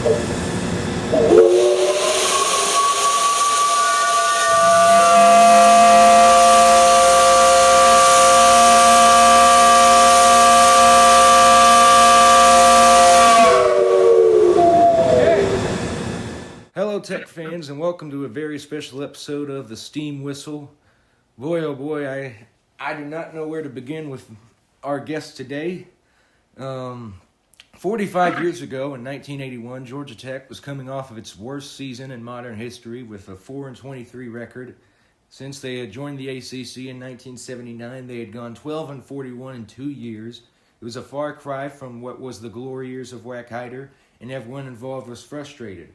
Hello, Tech fans, and welcome to a very special episode of the Steam Whistle. Boy, oh boy, I do not know where to begin with our guest today. 45 years ago, in 1981, Georgia Tech was coming off of its worst season in modern history with a 4-23 record. Since they had joined the ACC in 1979, they had gone 12-41 in 2 years. It was a far cry from what was the glory years of Wack Hyder, and everyone involved was frustrated.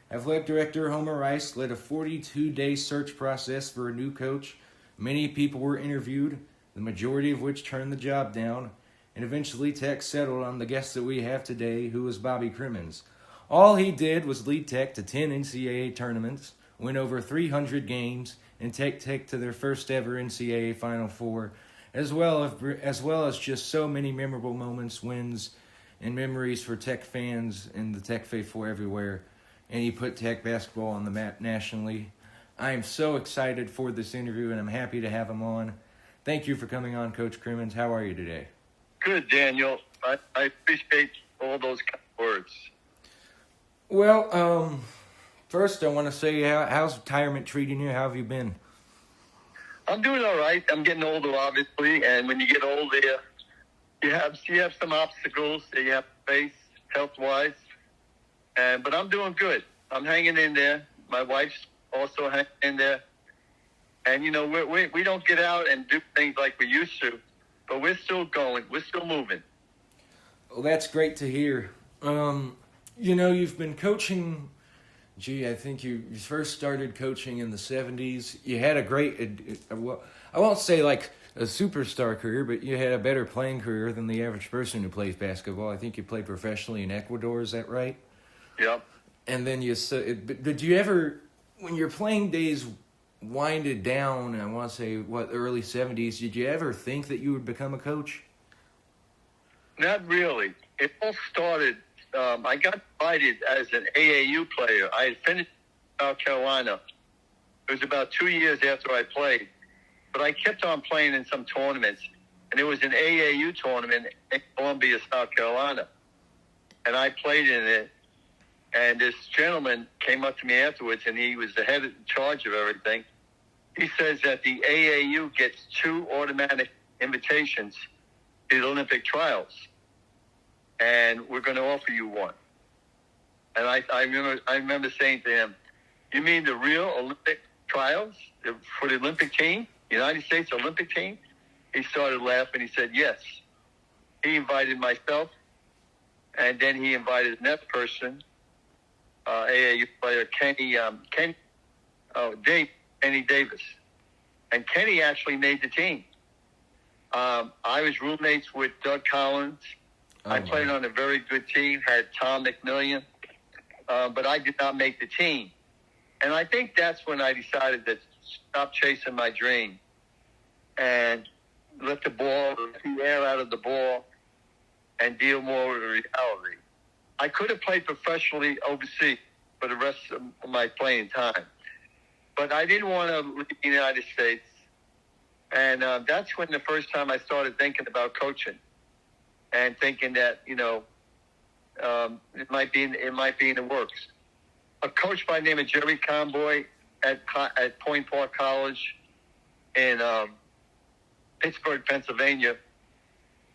Athletic Director Homer Rice led a 42-day search process for a new coach. Many people were interviewed, the majority of which turned the job down, and eventually Tech settled on the guest that we have today, who was Bobby Cremins. All he did was lead Tech to 10 NCAA tournaments, win over 300 games, and take Tech to their first ever NCAA Final Four, as well as just so many memorable moments, wins, and memories for Tech fans and the Tech faithful everywhere. And he put Tech basketball on the map nationally. I am so excited for this interview, and I'm happy to have him on. Thank you for coming on, Coach Cremins. How are you today? Good, Daniel. I appreciate all those kind of words. Well, first I want to say, how's retirement treating you? How have you been? I'm doing all right. I'm getting older, obviously, and when you get older, you have some obstacles that you have to face health-wise. But I'm doing good. I'm hanging in there. My wife's also hanging in there. And, you know, we don't get out and do things like we used to, but we're still going. We're still moving. Well, that's great to hear. You know, you've been coaching, I think you first started coaching in the 70s. You had a great, well, I won't say like a superstar career, but you had a better playing career than the average person who plays basketball. I think you played professionally in Ecuador. Is that right? Yep. And then did you ever, when your playing days winded down, I want to say, early 70s, did you ever think that you would become a coach? Not really. It all started, I got invited as an AAU player. I had finished in South Carolina. It was about 2 years after I played. But I kept on playing in some tournaments. And it was an AAU tournament in Columbia, South Carolina. And I played in it. And this gentleman came up to me afterwards, and he was the head in charge of everything. He says that the AAU gets 2 automatic invitations to the Olympic trials, and we're going to offer you one. And I remember saying to him, "You mean the real Olympic trials for the Olympic team, United States Olympic team?" He started laughing. He said, "Yes." He invited myself, and then he invited another person. AAU player Kenny Davis, and Kenny actually made the team. I was roommates with Doug Collins. I played on a very good team, had Tom McMillian, but I did not make the team. And I think that's when I decided to stop chasing my dream and let the air out of the ball, and deal more with reality. I could have played professionally overseas for the rest of my playing time. But I didn't want to leave the United States. And that's when the first time I started thinking about coaching and thinking that, you know, it might be in the works. A coach by the name of Jerry Conboy at Point Park College in Pittsburgh, Pennsylvania,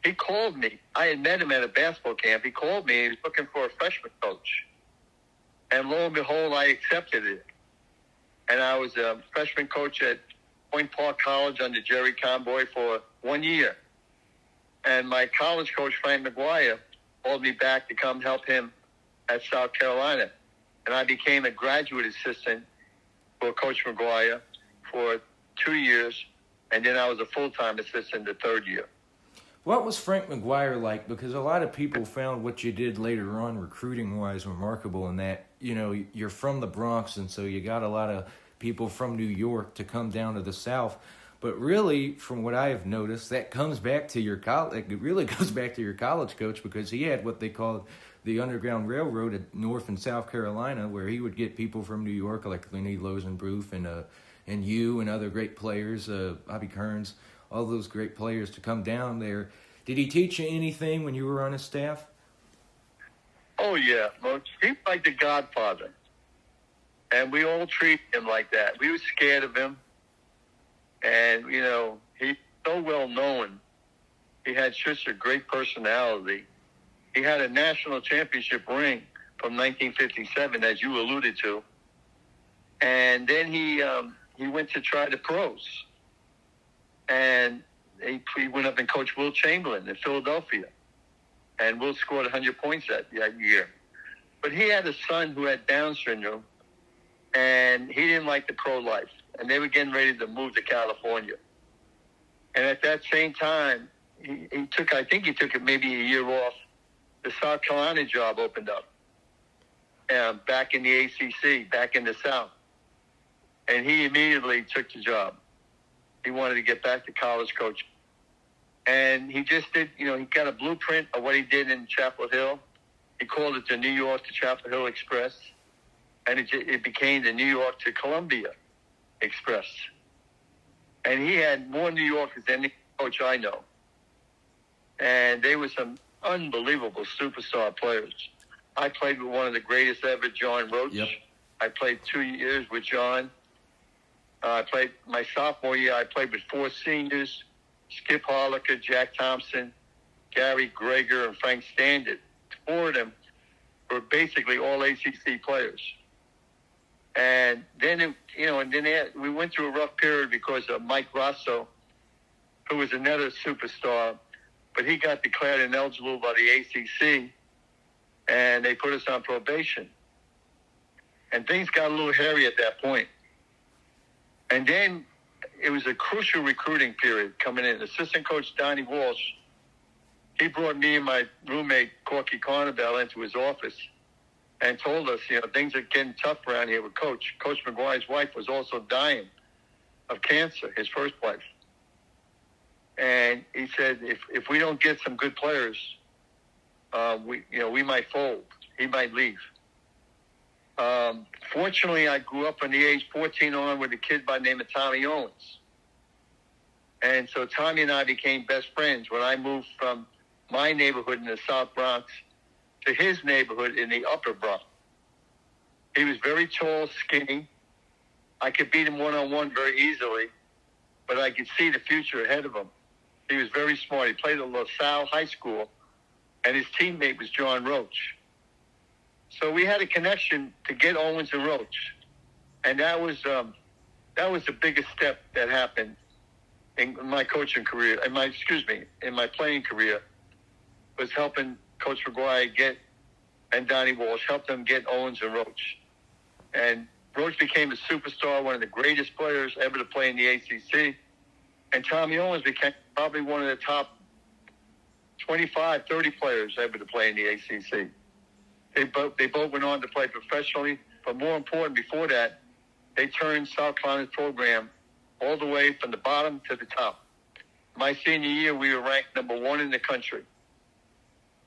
he called me. I had met him at a basketball camp. He called me. He was looking for a freshman coach. And lo and behold, I accepted it. And I was a freshman coach at Point Park College under Jerry Conboy for 1 year. And my college coach, Frank McGuire, called me back to come help him at South Carolina. And I became a graduate assistant for Coach McGuire for 2 years. And then I was a full-time assistant the third year. What was Frank McGuire like? Because a lot of people found what you did later on recruiting-wise remarkable in that, you know, you're from the Bronx, and so you got a lot of people from New York to come down to the South. But really, from what I have noticed, that comes back to your college. It really goes back to your college coach, because he had what they called the Underground Railroad at North and South Carolina, where he would get people from New York like Lenny Losenbroof and you and other great players, Bobby Kearns, all those great players to come down there. Did he teach you anything when you were on his staff? Oh, yeah. Well, he's like the godfather. And we all treat him like that. We were scared of him. And, you know, he's so well known. He had such a great personality. He had a national championship ring from 1957, as you alluded to. And then he went to try the pros. And he went up and coached Will Chamberlain in Philadelphia. And Will scored 100 points that year. But he had a son who had Down syndrome, and he didn't like the pro life. And they were getting ready to move to California. And at that same time, he took maybe a year off. The South Carolina job opened up back in the ACC, back in the South. And he immediately took the job. He wanted to get back to college coaching. And he just did, you know, he got a blueprint of what he did in Chapel Hill. He called it the New York to Chapel Hill Express. And it became the New York to Columbia Express. And he had more New Yorkers than any coach I know. And they were some unbelievable superstar players. I played with one of the greatest ever, John Roach. Yep. I played 2 years with John. I played my sophomore year. I played with 4 seniors: Skip Harlicker, Jack Thompson, Gary Greger, and Frank Standard. 4 of them were basically all ACC players. And then, we went through a rough period because of Mike Rosso, who was another superstar, but he got declared ineligible by the ACC, and they put us on probation. And things got a little hairy at that point. And then it was a crucial recruiting period coming in. Assistant coach Donnie Walsh, he brought me and my roommate Corky Carnabell into his office and told us, you know, things are getting tough around here with Coach. Coach McGuire's wife was also dying of cancer, his first wife. And he said, if we don't get some good players, we might fold. He might leave. Fortunately, I grew up from the age 14 on with a kid by the name of Tommy Owens. And so Tommy and I became best friends when I moved from my neighborhood in the South Bronx to his neighborhood in the Upper Bronx. He was very tall, skinny. I could beat him one-on-one very easily, but I could see the future ahead of him. He was very smart. He played at LaSalle High School, and his teammate was John Roach. So we had a connection to get Owens and Roach, and that was the biggest step that happened in my coaching career. In my playing career, was helping Coach McGuire and Donnie Walsh helped them get Owens and Roach, and Roach became a superstar, one of the greatest players ever to play in the ACC, and Tommy Owens became probably one of the top 25, 30 players ever to play in the ACC. They both went on to play professionally, but more important, before that, they turned South Carolina's program all the way from the bottom to the top. My senior year, we were ranked number 1 in the country.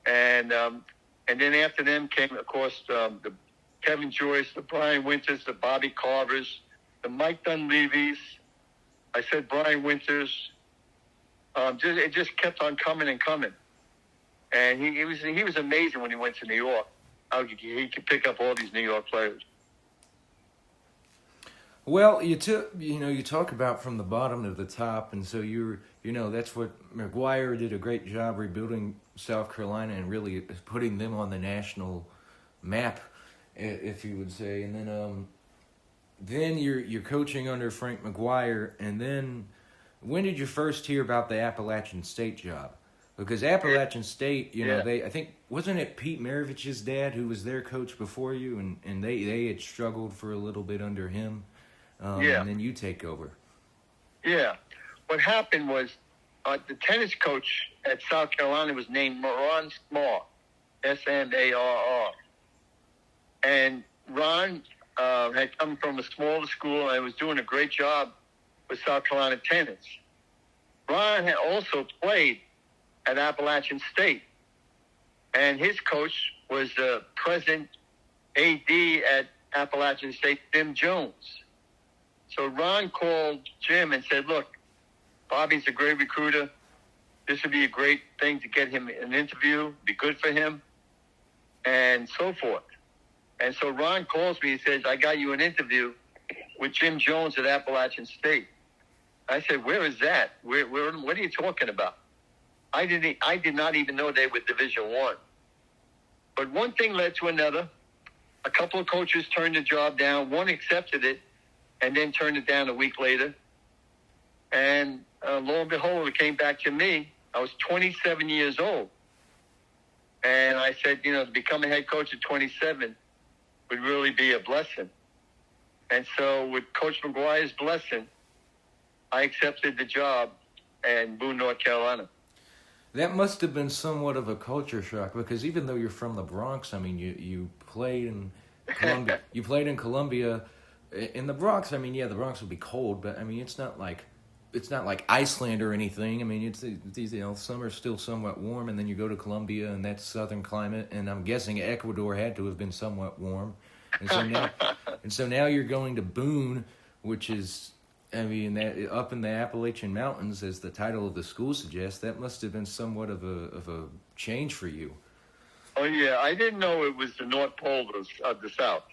And then after them came, of course, the Kevin Joyce, the Brian Winters, the Bobby Carvers, the Mike Dunleavys. I said Brian Winters. It just kept on coming and coming. And he was amazing when he went to New York. How he could pick up all these New York players. Well, you talk about from the bottom to the top, and so that's what McGuire did a great job rebuilding South Carolina and really putting them on the national map, if you would say. And then you're coaching under Frank McGuire, and then when did you first hear about the Appalachian State job? Because Appalachian State, I think, wasn't it Pete Maravich's dad who was their coach before you, and they had struggled for a little bit under him, and then you take over. Yeah. What happened was the tennis coach at South Carolina was named Ron Smarr, Smarr. And Ron had come from a smaller school and was doing a great job with South Carolina tennis. Ron had also played at Appalachian State. And his coach was the present AD at Appalachian State, Jim Jones. So Ron called Jim and said, look, Bobby's a great recruiter. This would be a great thing to get him an interview, be good for him, and so forth. And so Ron calls me and says, I got you an interview with Jim Jones at Appalachian State. I said, where is that? Where, what are you talking about? I did not even know they were Division I. But one thing led to another. A couple of coaches turned the job down. One accepted it and then turned it down a week later. And lo and behold, it came back to me. I was 27 years old. And I said, to become a head coach at 27 would really be a blessing. And so with Coach McGuire's blessing, I accepted the job in Boone, North Carolina. That must have been somewhat of a culture shock, because even though you're from the Bronx, I mean, you played in Columbia. You played in Columbia. In the Bronx, I mean, yeah, the Bronx would be cold, but I mean, it's not like Iceland or anything. I mean, it's summer's still somewhat warm, and then you go to Columbia, and that's southern climate, and I'm guessing Ecuador had to have been somewhat warm, and so now you're going to Boone, which is, I mean, that up in the Appalachian Mountains, as the title of the school suggests. That must have been somewhat of a change for you. Oh yeah, I didn't know it was the North Pole of the South.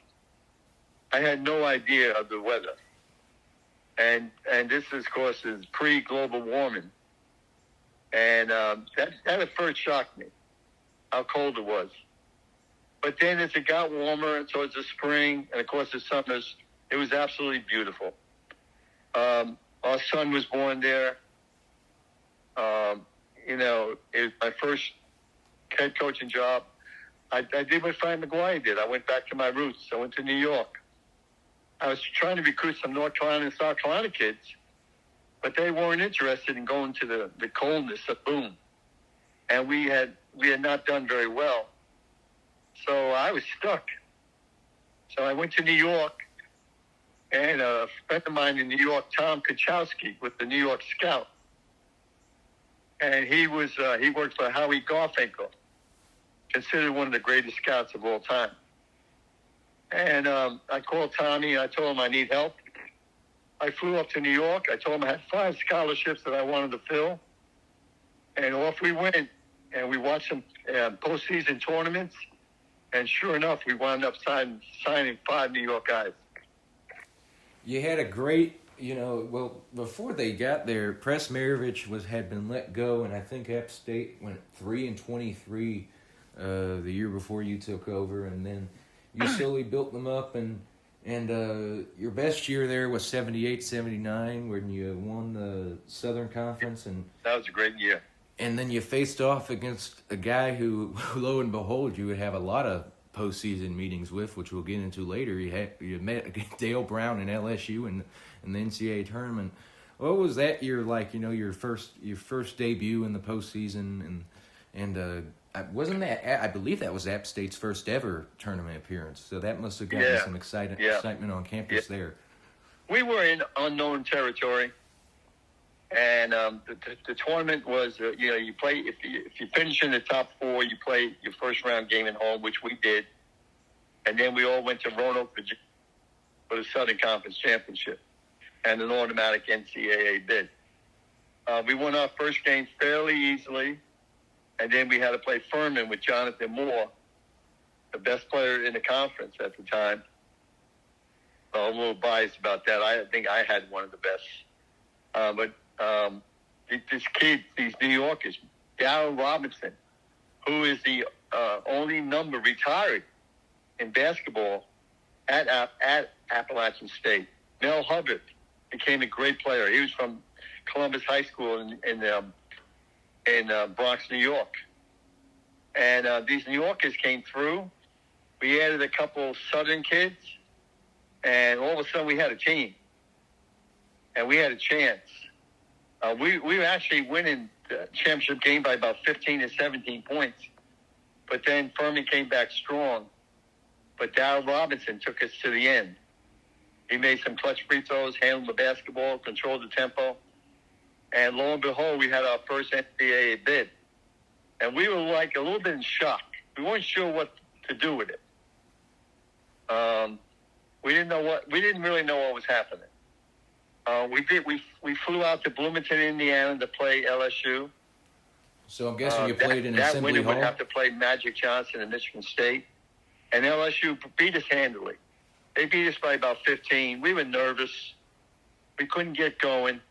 I had no idea of the weather. And this, of course, is pre-global warming. And that at first shocked me, how cold it was. But then as it got warmer towards the spring, and of course the summers, it was absolutely beautiful. Our son was born there. It was my first head coaching job. I did what Frank McGuire did. I went back to my roots. I went to New York. I was trying to recruit some North Carolina and South Carolina kids, but they weren't interested in going to the coldness of Boone. And we had not done very well. So I was stuck. So I went to New York, and a friend of mine in New York, Tom Kachowski, with the New York Scout. And he worked for Howie Garfinkel, considered one of the greatest scouts of all time. And I called Tommy, and I told him I need help. I flew up to New York. I told him I had 5 scholarships that I wanted to fill. And off we went, and we watched some postseason tournaments. And sure enough, we wound up signing 5 New York guys. You had a great, before they got there, Press Maravich had been let go, and I think App State went 3-23 the year before you took over, and then you slowly built them up, and your best year there was 78-79 when you won the Southern Conference. And that was a great year. And then you faced off against a guy who, lo and behold, you would have a lot of postseason meetings with, which we'll get into later. You met Dale Brown in LSU in the NCAA tournament. What was that year like? Your first debut in the postseason, and wasn't that? I believe that was App State's first ever tournament appearance. So that must have gotten some excitement on campus there. We were in unknown territory, and the tournament was you play if you finish in the top 4, you play your first round game at home, which we did, and then we all went to Roanoke, Virginia, for the Southern Conference Championship and an automatic NCAA bid. We won our first game fairly easily. And then we had to play Furman with Jonathan Moore, the best player in the conference at the time. I'm a little biased about that. I think I had one of the best. But these New Yorkers, Darryl Robinson, who is the only number retired in basketball at Appalachian State. Mel Hubbard became a great player. He was from Columbus High School in Bronx, New York. And these New Yorkers came through. We added a couple Southern kids, and all of a sudden we had a team. And we had a chance. We were actually winning the championship game by about 15 to 17 points. But then Furman came back strong. But Darryl Robinson took us to the end. He made some clutch free throws, handled the basketball, controlled the tempo. And lo and behold, we had our first NCAA bid. And we were like a little bit in shock. We weren't sure what to do with it. We didn't really know what was happening. We flew out to Bloomington, Indiana to play LSU. So I'm guessing you played in that Assembly winner Hall? would have to play Magic Johnson and Michigan State. And LSU beat us handily. They beat us by about 15. We were nervous. We couldn't get going.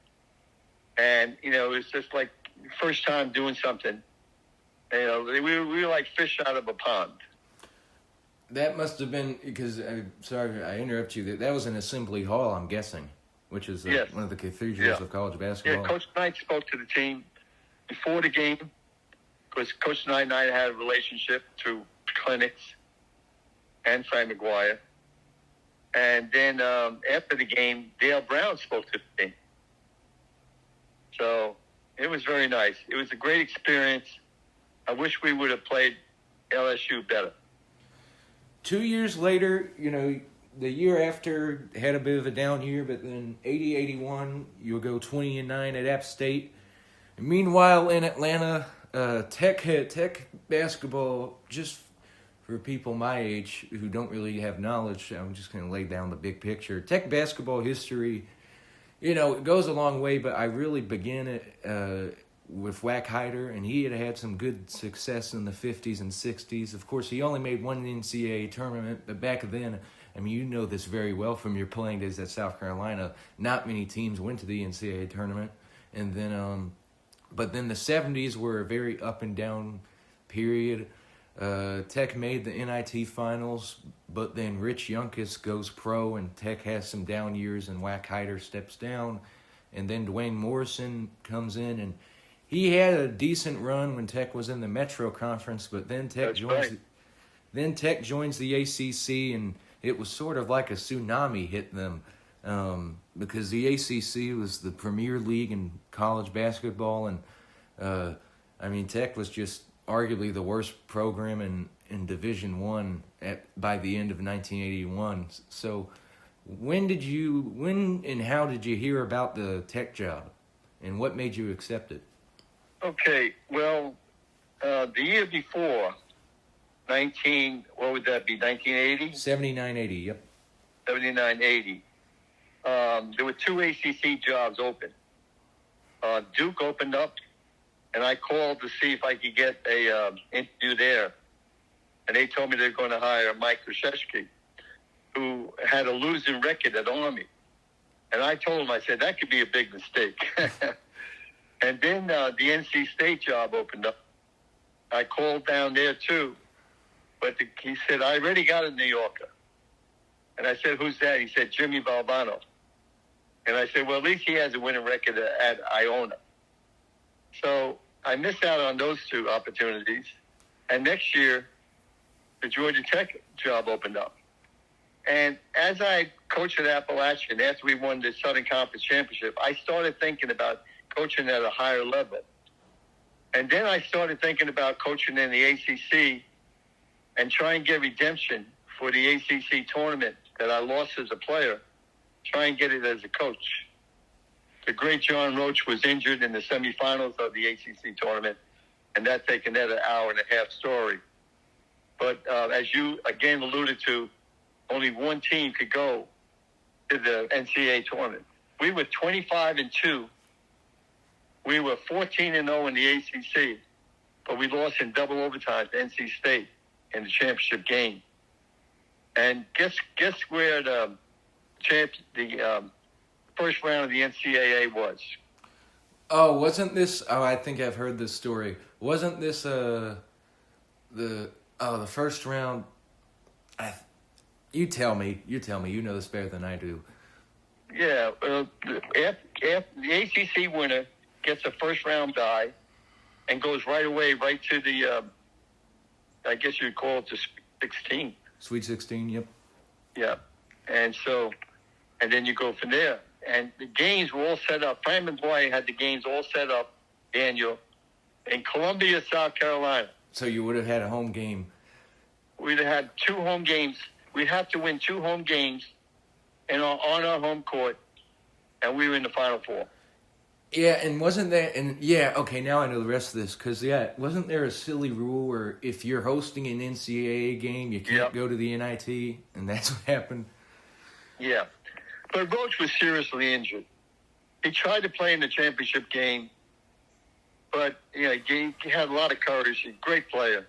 And, you know, it was just like first time doing something. You know, we were like fish out of a pond. That must have been, because, sorry, I interrupt you. That was in Assembly Hall, I'm guessing, which is Yes. one of the cathedrals of college basketball. Yeah, Coach Knight spoke to the team before the game, because Coach Knight and I had a relationship through clinics and Frank McGuire. And then after the game, Dale Brown spoke to the team. So it was very nice. It was a great experience. I wish we would have played LSU better. 2 years later, you know, the year after had a bit of a down year, but then 80-81, you'll go 20-9 at App State. And meanwhile, in Atlanta, Tech basketball, just for people my age who don't really have knowledge, I'm just going to lay down the big picture. Tech basketball history, you know, it goes a long way, but I really began it with Wack Hyder, and he had some good success in the 50s and 60s. Of course, he only made one NCAA tournament, but back then, I mean, you know this very well from your playing days at South Carolina, not many teams went to the NCAA tournament. And then, but then the 70s were a very up and down period. Tech made the NIT finals, but then Rich Youngkus goes pro, and Tech has some down years, and Wack Hyder steps down. And then Dwayne Morrison comes in, and he had a decent run when Tech was in the Metro Conference, but then Tech joins the ACC, and it was sort of like a tsunami hit them, because the ACC was the premier league in college basketball, and I mean, Tech was just arguably the worst program in Division I by the end of 1981. So when and how did you hear about the Tech job, and what made you accept it? Okay, well, the year before, what would that be, 1980? 79-80, yep. 79-80. There were two ACC jobs open. Duke opened up, and I called to see if I could get a interview there. And they told me they're going to hire Mike Krzyzewski, who had a losing record at Army. And I told him, I said, that could be a big mistake. And then the NC State job opened up. I called down there too, but he said, I already got a New Yorker. And I said, who's that? He said, Jimmy Valvano. And I said, well, at least he has a winning record at Iona. So I missed out on those two opportunities. And next year, the Georgia Tech job opened up. And as I coached at Appalachian, after we won the Southern Conference Championship, I started thinking about coaching at a higher level. And then I started thinking about coaching in the ACC and try and get redemption for the ACC tournament that I lost as a player, try and get it as a coach. The great John Roach was injured in the semifinals of the ACC tournament, and that taken that an hour and a half story. But as you again alluded to, only one team could go to the NCAA tournament. We were 25-2. We were 14-0 in the ACC, but we lost in double overtime to NC State in the championship game. And guess where the first round of the NCAA was? Oh, wasn't this? Oh, I think I've heard this story. Wasn't this the first round? You tell me. You know this better than I do. Yeah, the ACC winner gets a first round bye and goes right away to the I guess you'd call it the 16. Sweet 16, yep. Yeah, and then you go from there. And the games were all set up. Frank McGuire had the games all set up, Daniel, in Columbia, South Carolina. So you would have had a home game. We'd have had two home games. We'd have to win two home games on our home court, and we were in the Final Four. Yeah, and wasn't that, and yeah, okay, now I know the rest of this, because, yeah, wasn't there a silly rule where if you're hosting an NCAA game, you can't Yep. go to the NIT, and that's what happened? Yeah. But Roach was seriously injured. He tried to play in the championship game, but, he had a lot of courage. He's a great player,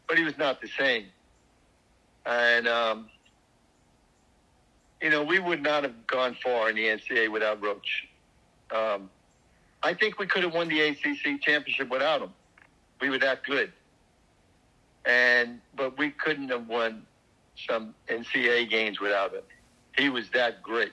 but he was not the same. And, we would not have gone far in the NCAA without Roach. I think we could have won the ACC championship without him. We were that good. But we couldn't have won some NCAA games without him. He was that great.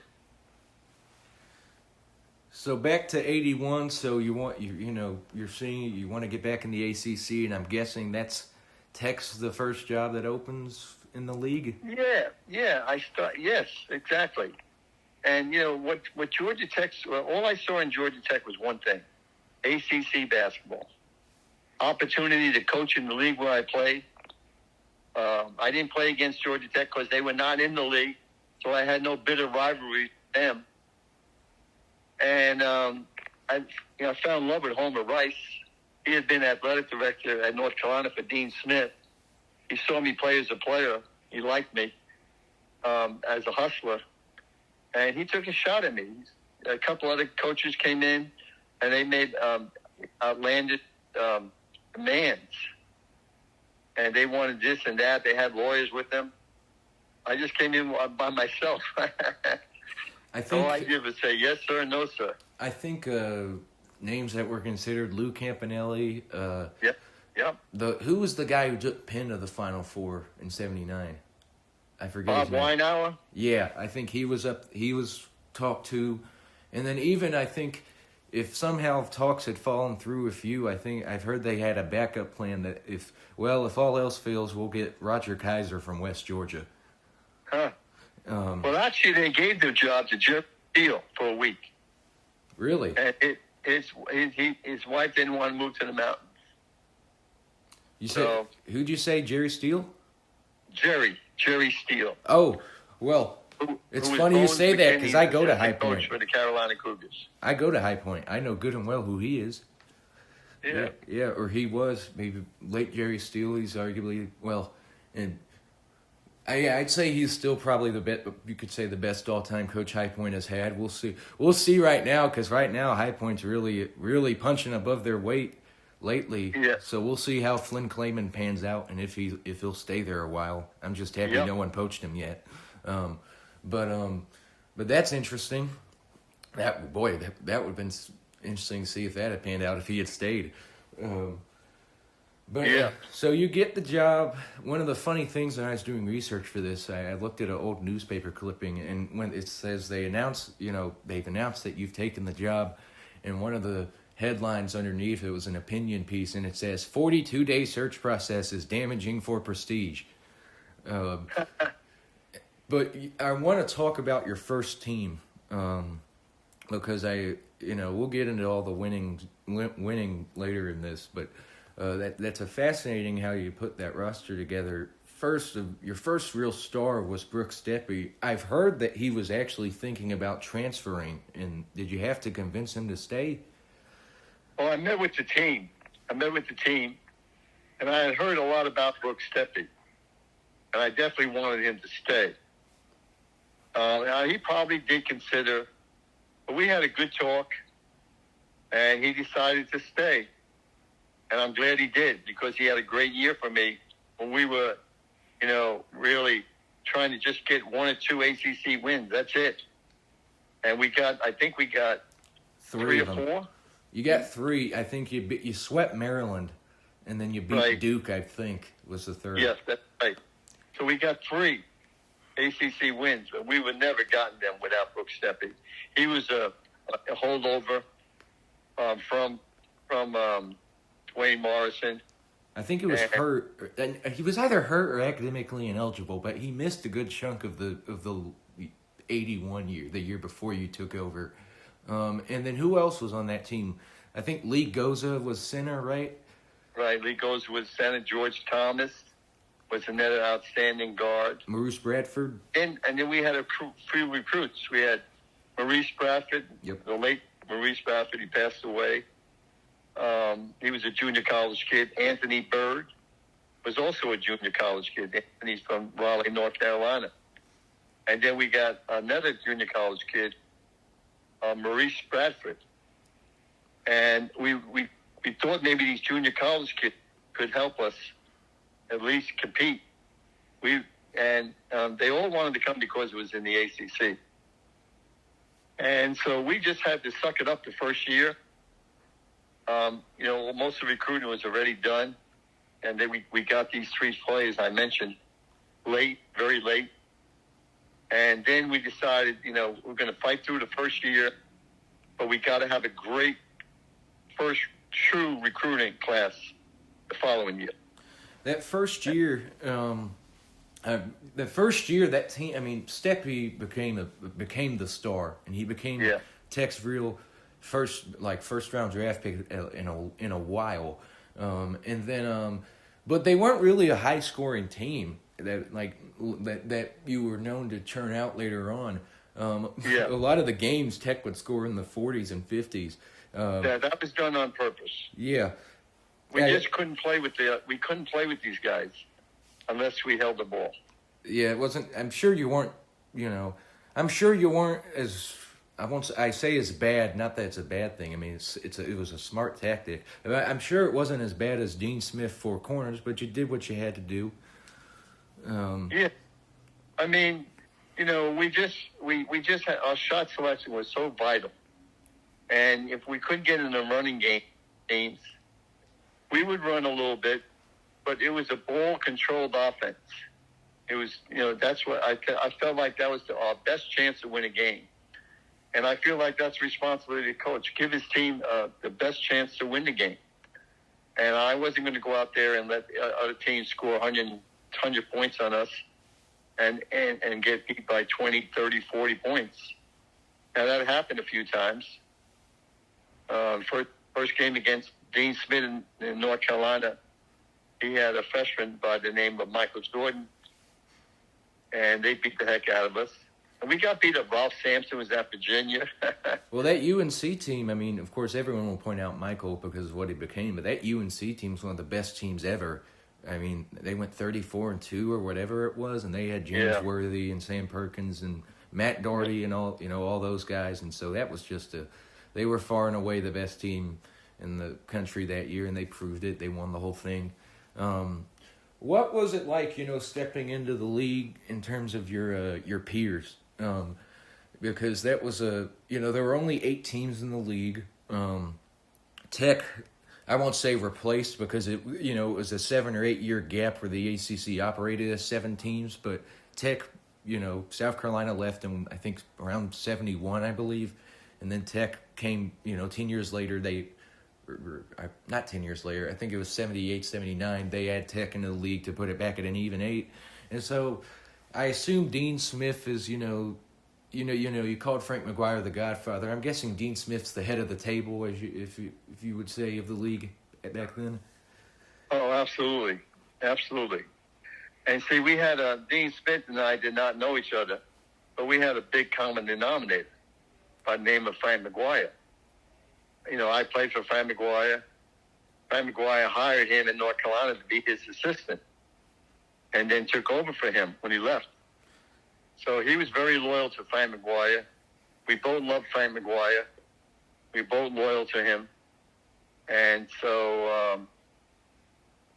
So back to 81, so you're seeing you want to get back in the ACC, and I'm guessing that's Tech's the first job that opens in the league? Yeah, yes, exactly. And, what Georgia Tech, all I saw in Georgia Tech was one thing, ACC basketball. Opportunity to coach in the league where I played. I didn't play against Georgia Tech because they were not in the league, so I had no bitter rivalry with them. And I fell in love with Homer Rice. He had been athletic director at North Carolina for Dean Smith. He saw me play as a player. He liked me as a hustler. And he took a shot at me. A couple other coaches came in, and they made outlandish demands. And they wanted this and that. They had lawyers with them. I just came in by myself. All I did was say, yes, sir, no, sir. I think names that were considered Lou Campanelli. Yep. Who was the guy who took Penn to the Final Four in '79? I forget Bob his name. Weinauer? Yeah, I think he was up. He was talked to. And then even, I think, if somehow talks had fallen through a few, I think I've heard they had a backup plan that if all else fails, we'll get Roger Kaiser from West Georgia. Huh. Well, actually, they gave the job to Jeff Steele for a week. Really? And his wife didn't want to move to the mountains. You said, who'd you say, Jerry Steele? Jerry Steele. Oh, well, it's funny you say that because I go to High Point. Coach for the Carolina Cougars. I go to High Point. I know good and well who he is. Yeah, or he was. Maybe late Jerry Steele. He's arguably, and I'd say he's still probably the best. You could say the best all-time coach High Point has had. We'll see. We'll see right now because right now High Point's really, really punching above their weight lately. Yeah. So we'll see how Flynn Clayman pans out and if he'll stay there a while. I'm just happy no one poached him yet. But that's interesting. That would have been interesting to see if that had panned out if he had stayed. So you get the job. One of the funny things when I was doing research for this, I looked at an old newspaper clipping, and when it says they've announced that you've taken the job, and one of the headlines underneath it was an opinion piece, and it says 42-day search process is damaging for prestige. But I want to talk about your first team, because we'll get into all the winning later in this, but that's a fascinating how you put that roster together. Your first real star was Brooks Deppe. I've heard that he was actually thinking about transferring, and did you have to convince him to stay? Well, I met with the team, and I had heard a lot about Brooks Deppe, and I definitely wanted him to stay. Now, he probably did consider, but we had a good talk, and he decided to stay. And I'm glad he did because he had a great year for me when we were, really trying to just get one or two ACC wins. That's it. And I think we got three or four. You got three. I think you swept Maryland, and then you beat Duke, I think, was the third. Yes, that's right. So we got three ACC wins, but we would never gotten them without Brooks Deppe. He was a holdover from Dwayne Morrison. I think he was hurt, and he was either hurt or academically ineligible. But he missed a good chunk of the 81 year, the year before you took over. And then who else was on that team? I think Lee Goza was center, right? Right, Lee Goza was center. George Thomas was another outstanding guard. Maurice Bradford. And then we had a few recruits. We had Maurice Bradford, the late Maurice Bradford. He passed away. He was a junior college kid. Anthony Bird was also a junior college kid. Anthony's from Raleigh, North Carolina. And then we got another junior college kid, Maurice Bradford. And we thought maybe these junior college kids could help us at least compete. They all wanted to come because it was in the ACC. And so we just had to suck it up the first year. Most of the recruiting was already done. And then we got these three players I mentioned late, very late. And then we decided, we're going to fight through the first year, but we got to have a great first true recruiting class the following year. That first year, that team. I mean, Steppe became the star, and he became Tech's real first round draft pick in a while. But they weren't really a high scoring team that you were known to churn out later on. A lot of the games Tech would score in the 40s and 50s. That was done on purpose. Yeah. We just couldn't play with these guys unless we held the ball. Yeah, it wasn't. I'm sure you weren't. I'm sure you weren't as. I say as bad. Not that it's a bad thing. I mean, it was a smart tactic. I'm sure it wasn't as bad as Dean Smith four corners, but you did what you had to do. Yeah, I mean, we just had our shot selection was so vital, and if we couldn't get in the running games, we would run a little bit, but it was a ball-controlled offense. It was, that's what I felt like that was our best chance to win a game. And I feel like that's the responsibility of the coach. Give his team the best chance to win the game. And I wasn't going to go out there and let other teams score 100 points on us and get beat by 20, 30, 40 points. Now, that happened a few times. First game against Dean Smith in North Carolina, he had a freshman by the name of Michael Jordan, and they beat the heck out of us. And we got beat up. Ralph Sampson was at Virginia. Well, that UNC team, I mean, of course, everyone will point out Michael because of what he became, but that UNC team was one of the best teams ever. I mean, they went 34-2 or whatever it was, and they had James Worthy and Sam Perkins and Matt Doherty and all those guys. And so that was they were far and away the best team in the country that year, and they proved it. They won the whole thing. What was it like, stepping into the league in terms of your peers? Because that was there were only 8 teams in the league. Tech, I won't say replaced because it was a 7 or 8 year gap where the ACC operated as 7 teams, but Tech, South Carolina left in, I think, around 71, I believe, and then Tech came, 10 years later, not 10 years later, I think it was 78, 79, they add Tech into the league to put it back at an even 8. And so I assume Dean Smith is, you called Frank McGuire the Godfather. I'm guessing Dean Smith's the head of the table, if you would say, of the league back then. Oh, absolutely. Absolutely. And see, we had Dean Smith and I did not know each other, but we had a big common denominator by the name of Frank McGuire. I played for Frank McGuire. Frank McGuire hired him in North Carolina to be his assistant and then took over for him when he left. So he was very loyal to Frank McGuire. We both loved Frank McGuire. We both loyal to him. And so,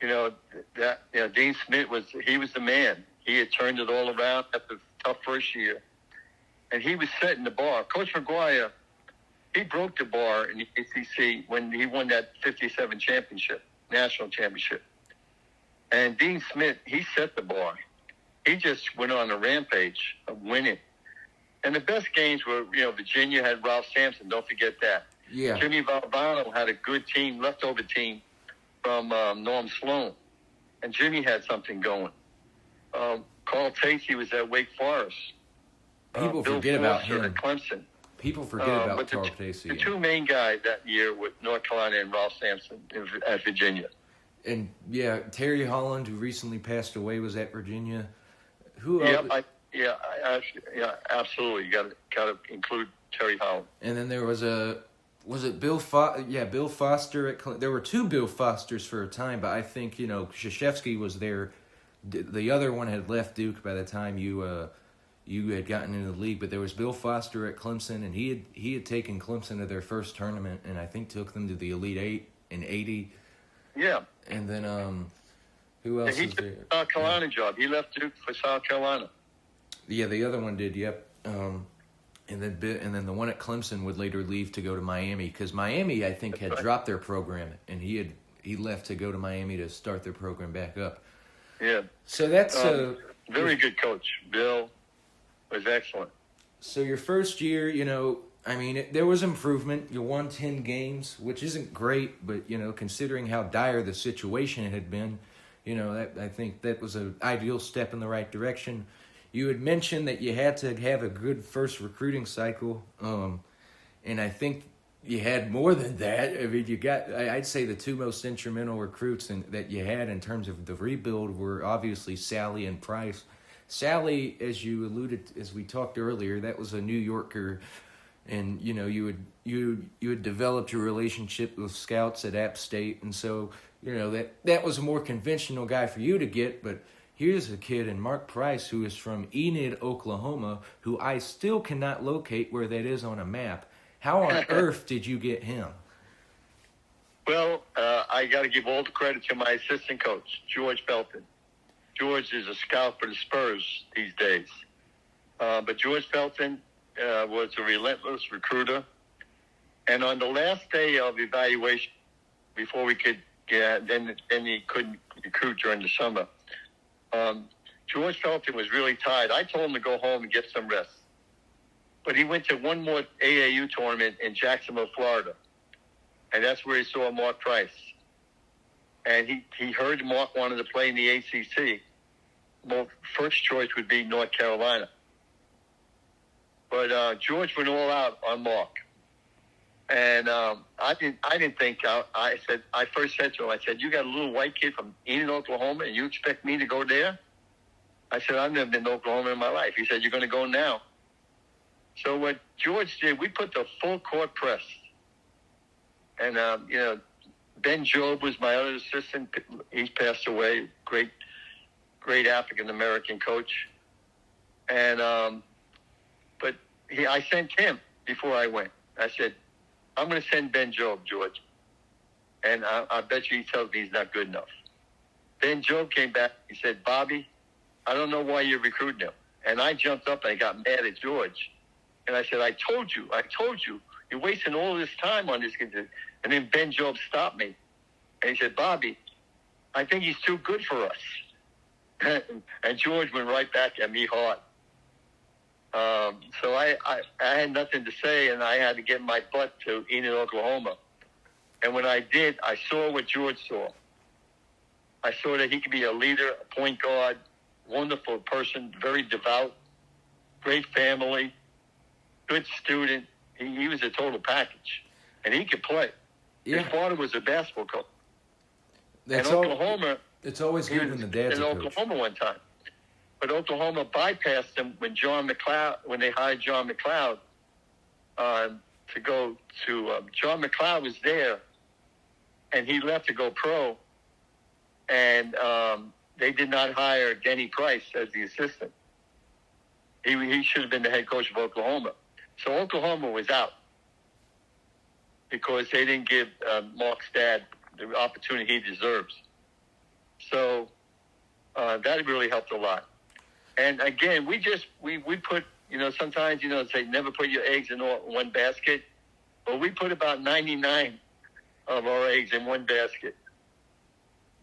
Dean Smith was the man. He had turned it all around after the tough first year. And he was setting the bar. Coach McGuire, he broke the bar in the ACC when he won that 57 championship, national championship. And Dean Smith, he set the bar. He just went on a rampage of winning. And the best games were, Virginia had Ralph Sampson. Don't forget that. Yeah. Jimmy Valvano had a good team, leftover team from Norm Sloan. And Jimmy had something going. Carl Tacey was at Wake Forest. People Bill forget about Foster him. At Clemson. People forget about Carl Tacey. The two main guys that year were North Carolina and Ralph Sampson at Virginia. And, Terry Holland, who recently passed away, was at Virginia. Absolutely. You got to include Terry Holland. And then there was Was it Bill Bill Foster at there were two Bill Fosters for a time, but I think, Krzyzewski was there. The other one had left Duke by the time you had gotten into the league, but there was Bill Foster at Clemson, and he had taken Clemson to their first tournament, and I think took them to the Elite Eight in '80. Yeah. And then who else he is took there? the South Carolina job. He left Duke for South Carolina. Yeah, the other one did. Yep. And then the one at Clemson would later leave to go to Miami, because Miami, I think, had dropped their program, and he left to go to Miami to start their program back up. Yeah. So that's very good coach. Bill was excellent. So your first year, there was improvement. You won 10 games, which isn't great, but considering how dire the situation had been, I think that was an ideal step in the right direction. You had mentioned that you had to have a good first recruiting cycle, and I think you had more than that. I mean, I'd say the two most instrumental recruits that you had in terms of the rebuild were obviously Sally and Price. Sally, as you alluded, as we talked earlier, that was a New Yorker, and you had developed your relationship with scouts at App State, and so that was a more conventional guy for you to get, but. Here's a kid in Mark Price who is from Enid, Oklahoma, who I still cannot locate where that is on a map. How on earth did you get him? Well, I got to give all the credit to my assistant coach, George Belton. George is a scout for the Spurs these days. But George Belton was a relentless recruiter. And on the last day of evaluation, before we could then he couldn't recruit during the summer, George Felton was really tired. I told him to go home and get some rest. But he went to one more AAU tournament in Jacksonville, Florida. And that's where he saw Mark Price. And he heard Mark wanted to play in the ACC. Well, first choice would be North Carolina. But George went all out on Mark. And I didn't think. I first said to him, I said, "You got a little white kid from Enid, Oklahoma, and you expect me to go there?" I said, "I've never been to Oklahoma in my life." He said, "You're going to go now." So what George did, we put the full court press. And Ben Job was my other assistant. He's passed away. Great African American coach. And I sent him before I went. I said, "I'm going to send Ben Job, George." And I bet you he tells me he's not good enough. Ben Job came back. He said, "Bobby, I don't know why you're recruiting him." And I jumped up and I got mad at George. And I said, I told you. You're wasting all this time on this kid. And then Ben Job stopped me. And he said, "Bobby, I think he's too good for us." And George went right back at me hard. So I had nothing to say, and I had to get my butt to Enid, Oklahoma. And when I did, I saw what George saw. I saw that he could be a leader, a point guard, wonderful person, very devout, great family, good student. He was a total package, and he could play. Yeah. His father was a basketball coach. Oklahoma. It's always good when the dad's a coach. In Oklahoma one time. But Oklahoma bypassed him when they hired John McLeod to go to. John McLeod was there, and he left to go pro, and they did not hire Denny Price as the assistant. He should have been the head coach of Oklahoma. So Oklahoma was out because they didn't give Mark's dad the opportunity he deserves. So that really helped a lot. And again, we put, sometimes, say never put your eggs in one basket. But we put about 99 of our eggs in one basket.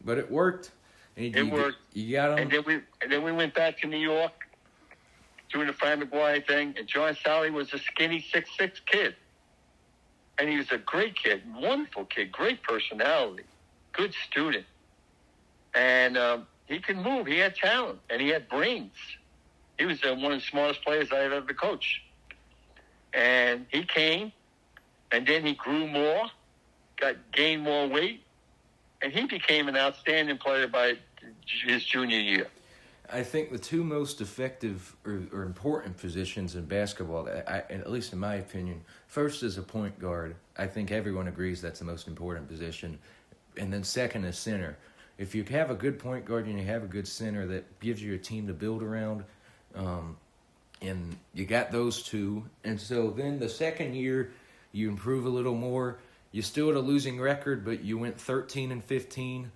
But it worked. It worked. You got them. And then we went back to New York doing the Frank McGuire thing. And John Sally was a skinny 6'6" kid. And he was a great kid, wonderful kid, great personality, good student. And he can move. He had talent, and he had brains. He was one of the smartest players I had ever coached. And he came, and then he grew more, gained more weight, and he became an outstanding player by his junior year. I think the two most effective or important positions in basketball, at least in my opinion, first is a point guard. I think everyone agrees that's the most important position. And then second is center. If you have a good point guard and you have a good center, that gives you a team to build around. And you got those two. And so then the second year, you improve a little more. You still had a losing record, but you went 13-15.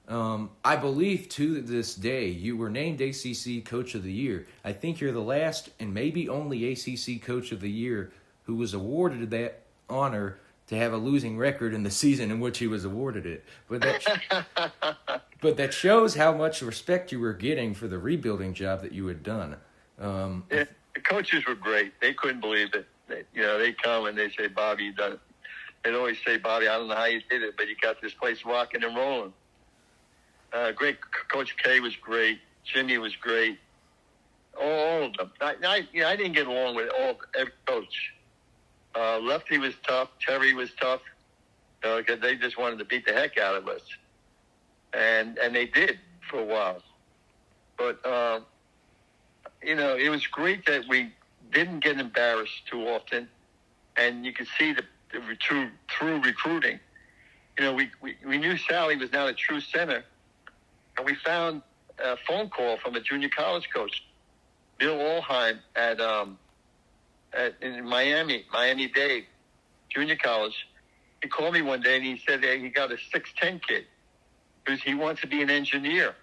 I believe to this day you were named ACC Coach of the Year. I think you're the last and maybe only ACC Coach of the Year who was awarded that honor to have a losing record in the season in which he was awarded it. But that shows how much respect you were getting for the rebuilding job that you had done. The coaches were great. They couldn't believe it. They come and they say, "Bobby, you done it." They'd always say, "Bobby, I don't know how you did it, but you got this place rocking and rolling." Great. Coach K was great. Jimmy was great. All of them. I didn't get along with every coach. Lefty was tough. Terry was tough. Because they just wanted to beat the heck out of us, and they did for a while. But it was great that we didn't get embarrassed too often, and you could see the true recruiting. We knew Sally was not a true center. And we found a phone call from a junior college coach, Bill Allheim in Miami-Dade Junior College. He called me one day and he said that he got a 6'10" kid because he wants to be an engineer.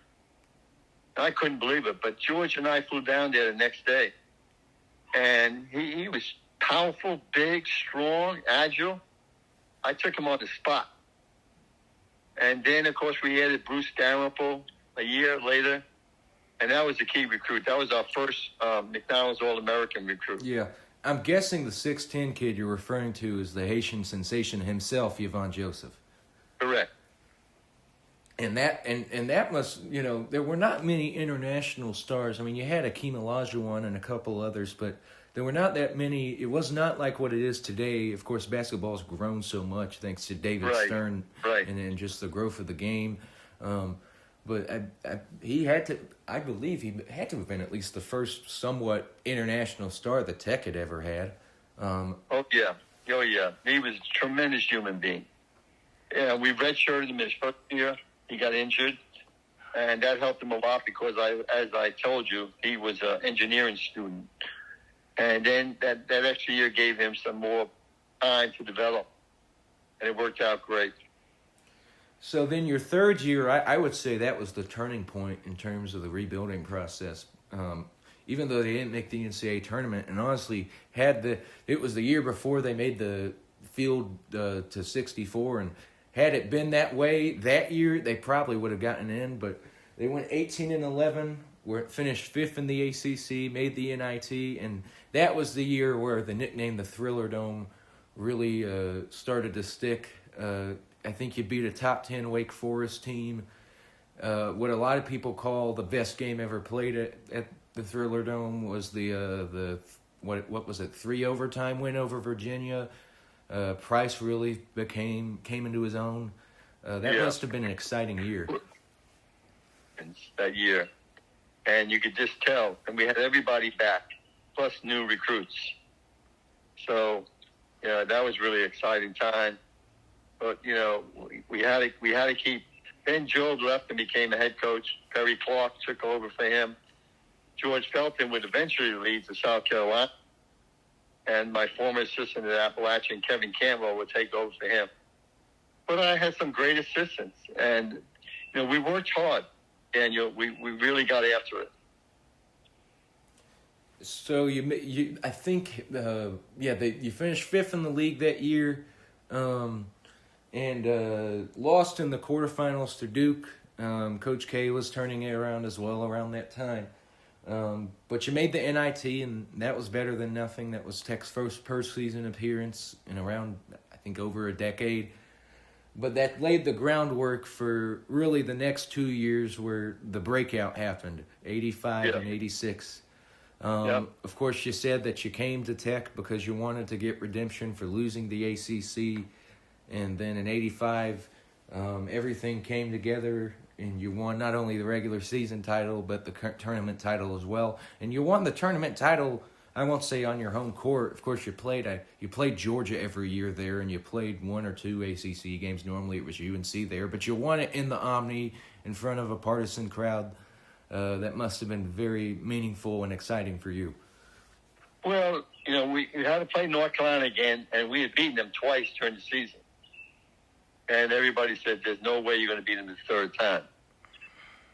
And I couldn't believe it, but George and I flew down there the next day. And he was powerful, big, strong, agile. I took him on the spot. And then, of course, we added Bruce Dalrymple a year later, and that was the key recruit. That was our first McDonald's All-American recruit. Yeah. I'm guessing the 6'10" kid you're referring to is the Haitian sensation himself, Yvonne Joseph. Correct. And that must, there were not many international stars. I mean, you had Akeem Olajuwon and a couple others, but there were not that many. It was not like what it is today. Of course, basketball's grown so much thanks to David Stern and just the growth of the game. But I believe he had to have been at least the first somewhat international star that Tech had ever had. Oh, yeah. He was a tremendous human being. Yeah, we redshirted him his first year. He got injured, and that helped him a lot because, as I told you, he was an engineering student. And then that extra year gave him some more time to develop, and it worked out great. So then your third year, I would say that was the turning point in terms of the rebuilding process. Even though they didn't make the NCAA tournament, and honestly, it was the year before they made the field to 64, and had it been that way that year, they probably would have gotten in. But they went 18-11, finished fifth in the ACC, made the NIT, and that was the year where the nickname the Thriller Dome really started to stick. I think you beat a top 10 Wake Forest team. What a lot of people call the best game ever played at the Thriller Dome was the 3 overtime win over Virginia. Price really came into his own. That must have been an exciting year. That year. And you could just tell. And we had everybody back, plus new recruits. So, that was really exciting time. But, we had to keep. Then Job left and became a head coach. Perry Clark took over for him. George Felton would eventually lead to South Carolina. And my former assistant at Appalachian, Kevin Cantwell, would take over for him. But I had some great assistants. And, we worked hard. And we really got after it. So you finished fifth in the league that year, and lost in the quarterfinals to Duke. Coach K was turning it around as well around that time. But you made the NIT, and that was better than nothing. That was Tech's first postseason appearance in around, I think, over a decade. But that laid the groundwork for really the next 2 years where the breakout happened, 85 and 86. Of course, you said that you came to Tech because you wanted to get redemption for losing the ACC. And then in 85, everything came together and you won not only the regular season title but the tournament title as well. And you won the tournament title, I won't say on your home court. Of course, you played Georgia every year there, and you played one or two ACC games. Normally it was UNC there, but you won it in the Omni in front of a partisan crowd. That must have been very meaningful and exciting for you. Well, we had to play North Carolina again, and we had beaten them twice during the season. And everybody said, "There's no way you're going to beat them the third time."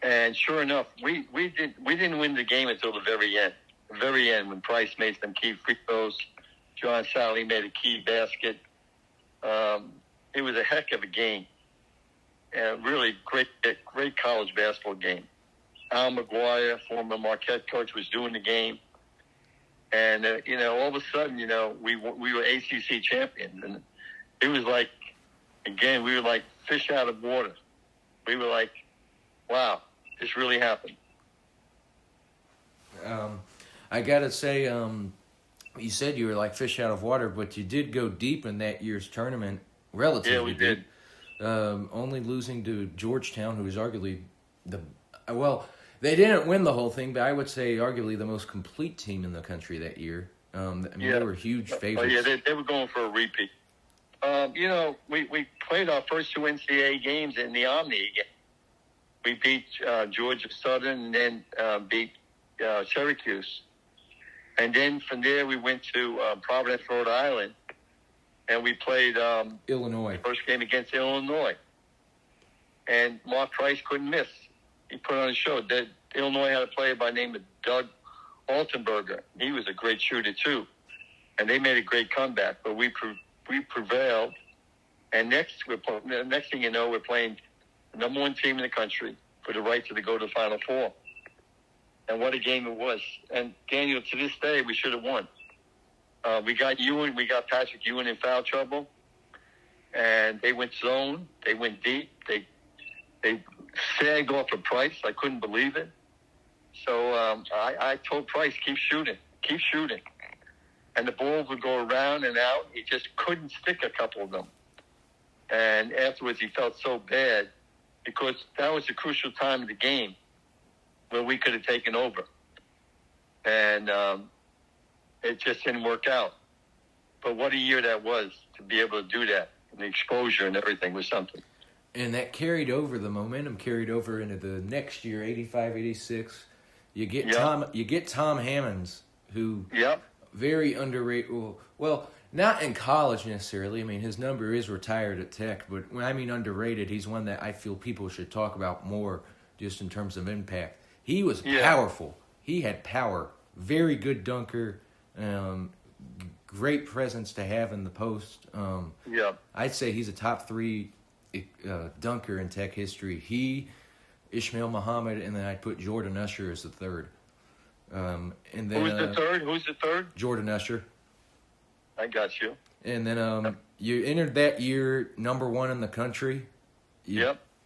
And sure enough, we didn't win the game until the very end. The very end, when Price made some key free throws, John Sally made a key basket. It was a heck of a game, and really great college basketball game. Al McGuire, former Marquette coach, was doing the game. And, all of a sudden, we were ACC champions. And it was like, again, we were like fish out of water. We were like, wow, this really happened. I got to say, you said you were like fish out of water, but you did go deep in that year's tournament, relatively Yeah, we did. Only losing to Georgetown, who was arguably they didn't win the whole thing, but I would say arguably the most complete team in the country that year. They were huge favorites. Oh, yeah, they were going for a repeat. We played our first two NCAA games in the Omni again. We beat Georgia Southern and then beat Syracuse. And then from there we went to Providence, Rhode Island, and we played Illinois. First game against Illinois. And Mark Price couldn't miss. He put on a show. That Illinois had a player by the name of Doug Altenberger. He was a great shooter too, and they made a great comeback. But we prevailed. And next thing you know, we're playing the number one team in the country for the right to go to the Final Four. And what a game it was! And Daniel, to this day, we should have won. We got Patrick Ewing in foul trouble, and they went zone. They went deep. They sagged off of Price. I couldn't believe it. So I told Price, keep shooting. And the balls would go around and out. He just couldn't stick a couple of them. And afterwards, he felt so bad because that was the crucial time of the game where we could have taken over. And it just didn't work out. But what a year that was to be able to do that. And the exposure and everything was something. And that the momentum carried over into the next year, 85, 86. You get Tom Hammonds, who very underrated. Well, not in college necessarily. I mean, his number is retired at Tech, but when I mean underrated, he's one that I feel people should talk about more just in terms of impact. He was powerful. He had power. Very good dunker. Great presence to have in the post. I'd say he's a top 3 dunker in Tech history. He, Ishmael Muhammad, and then I'd put Jordan Usher as the third. And then Who's the third? Jordan Usher. I got you. And then you entered that year number 1 in the country.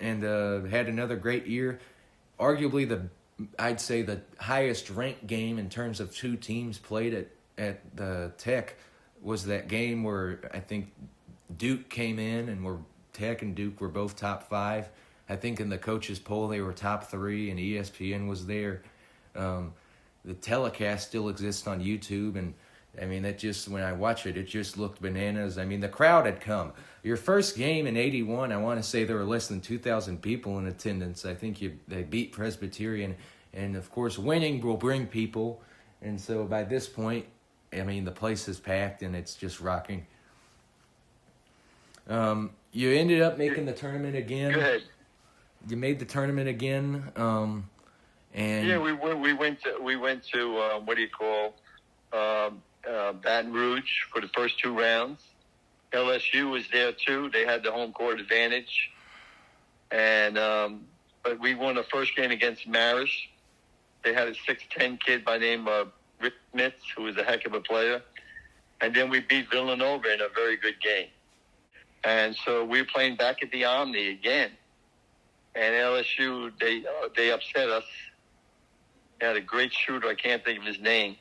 And had another great year. Arguably I'd say the highest ranked game in terms of 2 teams played at the Tech was that game where I think Duke came in and Tech and Duke were both top 5. I think in the coaches poll they were top 3, and ESPN was there. The telecast still exists on YouTube, and I mean, when I watch it just looked bananas. I mean, the crowd had come. Your first game in 81, I want to say there were less than 2,000 people in attendance. I think they beat Presbyterian, and of course winning will bring people. And so by this point, I mean, the place is packed and it's just rocking. You ended up making the tournament again. Go ahead. You made the tournament again. And we went to what do you call Baton Rouge for the first 2 rounds. LSU was there too. They had the home court advantage, and but we won the first game against Marist. They had a 6'10" kid by the name of Rick Mitz, who was a heck of a player, and then we beat Villanova in a very good game. And so we were playing back at the Omni again, and LSU they upset us. They had a great shooter. I can't think of his name.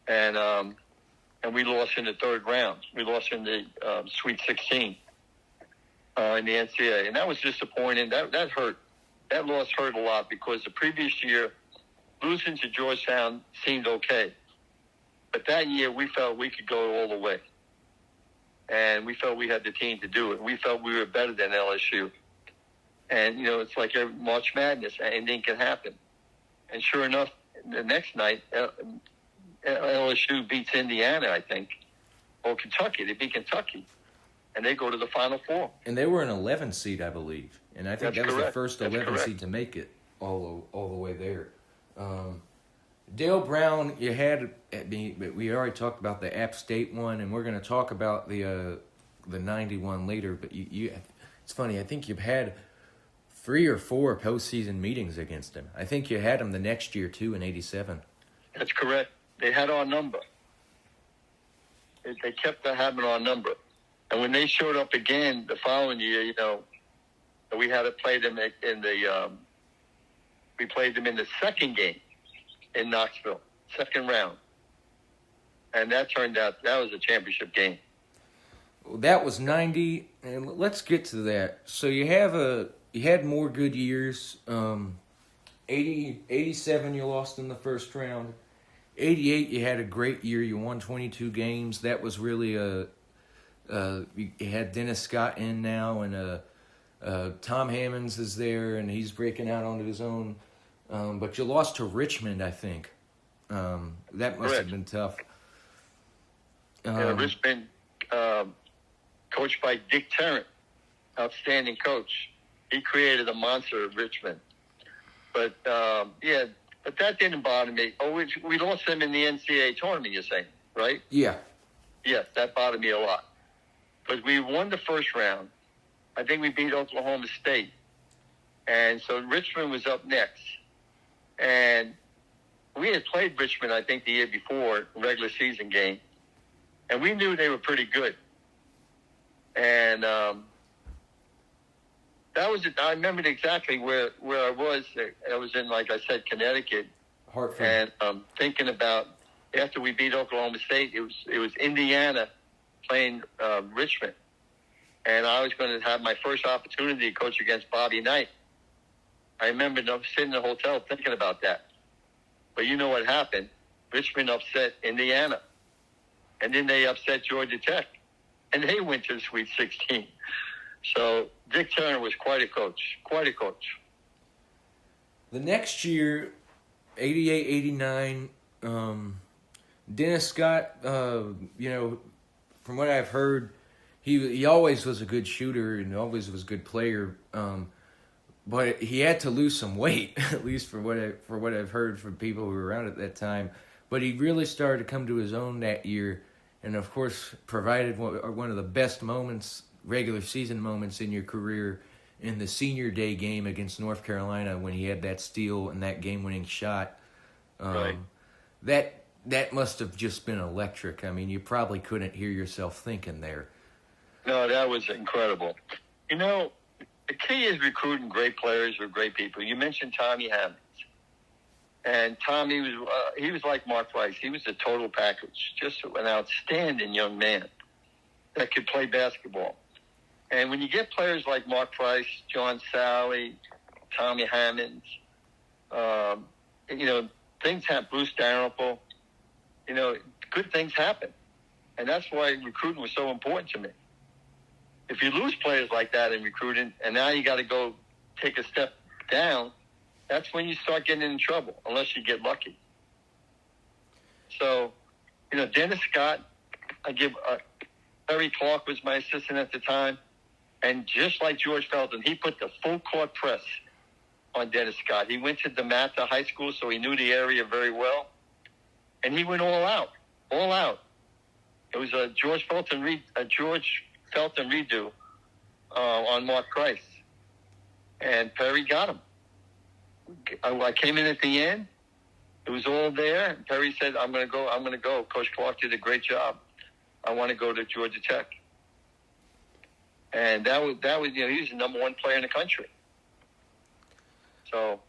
And we lost in the 3rd round. We lost in the Sweet 16 in the NCAA. And that was disappointing. That hurt. that loss hurt a lot because the previous year, losing to Georgetown seemed okay. But that year, we felt we could go all the way. And we felt we had the team to do it. We felt we were better than LSU. And, it's like March Madness. Anything can happen. And sure enough, the next night, LSU beats Indiana, I think. Or Kentucky. They beat Kentucky. And they go to the Final Four. And they were an 11 seed, I believe. And I think that was the first That's 11 correct. seed to make it all the way there. Dale Brown, you had, we already talked about the App State one, and we're going to talk about the 91 later. But you, it's funny, I think you've had 3 or 4 postseason meetings against him. I think you had him the next year, too, in 87. That's correct. They had our number. They kept having our number. And when they showed up again the following year, we had to play them we played them in the second game in Knoxville, second round. And that turned out, that was a championship game. Well, that was 90, and let's get to that. So you had more good years. 87 you lost in the first round. 88 you had a great year. You won 22 games. That was really you had Dennis Scott in now, and Tom Hammonds is there, and he's breaking out onto his own. But you lost to Richmond, I think. That must have been tough. Richmond, coached by Dick Tarrant, outstanding coach. He created a monster of Richmond. But that didn't bother me. We lost them in the NCAA tournament, you're saying, right? Yeah. Yes, that bothered me a lot. Because we won the first round. I think we beat Oklahoma State. And so Richmond was up next. And we had played Richmond, I think, the year before, regular season game. And we knew they were pretty good. And that was it. I remembered exactly where I was. I was in, like I said, Connecticut. Hartford. And thinking about, after we beat Oklahoma State, it was Indiana playing Richmond. And I was going to have my first opportunity to coach against Bobby Knight. I remember sitting in the hotel thinking about that. But you know what happened? Richmond upset Indiana. And then they upset Georgia Tech. And they went to the Sweet 16. So Dick Turner was quite a coach. Quite a coach. The next year, 88, 89, Dennis Scott, from what I've heard, he always was a good shooter and always was a good player. But he had to lose some weight, at least for what I've heard from people who were around at that time. But he really started to come to his own that year, and of course provided one of the best moments, regular season moments in your career, in the senior day game against North Carolina when he had that steal and that game-winning shot. Right. That must have just been electric. I mean, you probably couldn't hear yourself thinking there. No, that was incredible. The key is recruiting great players or great people. You mentioned Tommy Hammonds. And Tommy he was like Mark Rice. He was a total package, just an outstanding young man that could play basketball. And when you get players like Mark Price, John Sally, Tommy Hammonds, things happen. Bruce Dalrymple, good things happen. And that's why recruiting was so important to me. If you lose players like that in recruiting, and now you got to go take a step down, that's when you start getting in trouble, unless you get lucky. So, Dennis Scott, Terry Clark was my assistant at the time, and just like George Felton, he put the full court press on Dennis Scott. He went to DeMatha High School, so he knew the area very well, and he went all out. It was a George Felton redo on Mark Price, and Perry got him. I came in at the end. It was all there. And Perry said, I'm going to go. Coach Clark did a great job. I want to go to Georgia Tech. And that was he was the number one player in the country. So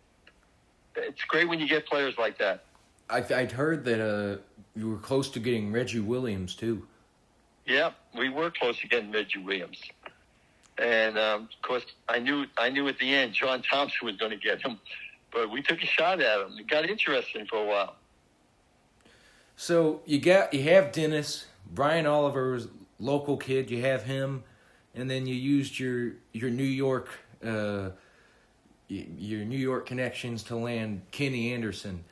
it's great when you get players like that. I'd heard that you were close to getting Reggie Williams, too. Yeah, we were close to getting Reggie Williams. And of course, I knew at the end John Thompson was going to get him, but we took a shot at him. It got interesting for a while. So you have Dennis, Brian Oliver's local kid. You have him, and then you used your New York your New York connections to land Kenny Anderson.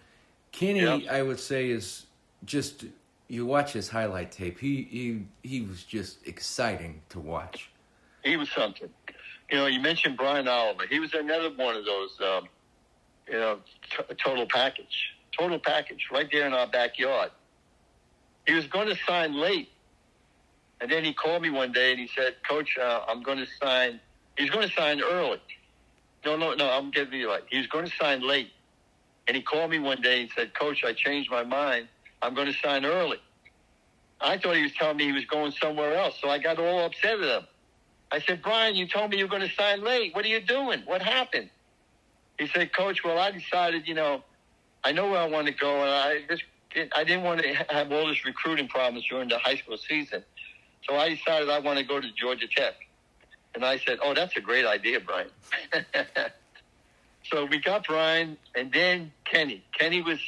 Kenny, yep. I would say, is just, you watch his highlight tape. He was just exciting to watch. He was something. You mentioned Brian Oliver. He was another one of those, total package right there in our backyard. He was going to sign late. And then he called me one day and he said, Coach, I'm going to sign. He's going to sign early. No, I'm getting you right. He was going to sign late. And he called me one day and said, Coach, I changed my mind. I'm going to sign early. I thought he was telling me he was going somewhere else, so I got all upset at him. I said, Brian, you told me you were going to sign late. What are you doing? What happened? He said, Coach, well, I decided, I know where I want to go, and I didn't want to have all this recruiting problems during the high school season. So I decided I want to go to Georgia Tech. And I said, oh, that's a great idea, Brian. So we got Brian, and then Kenny. Kenny was,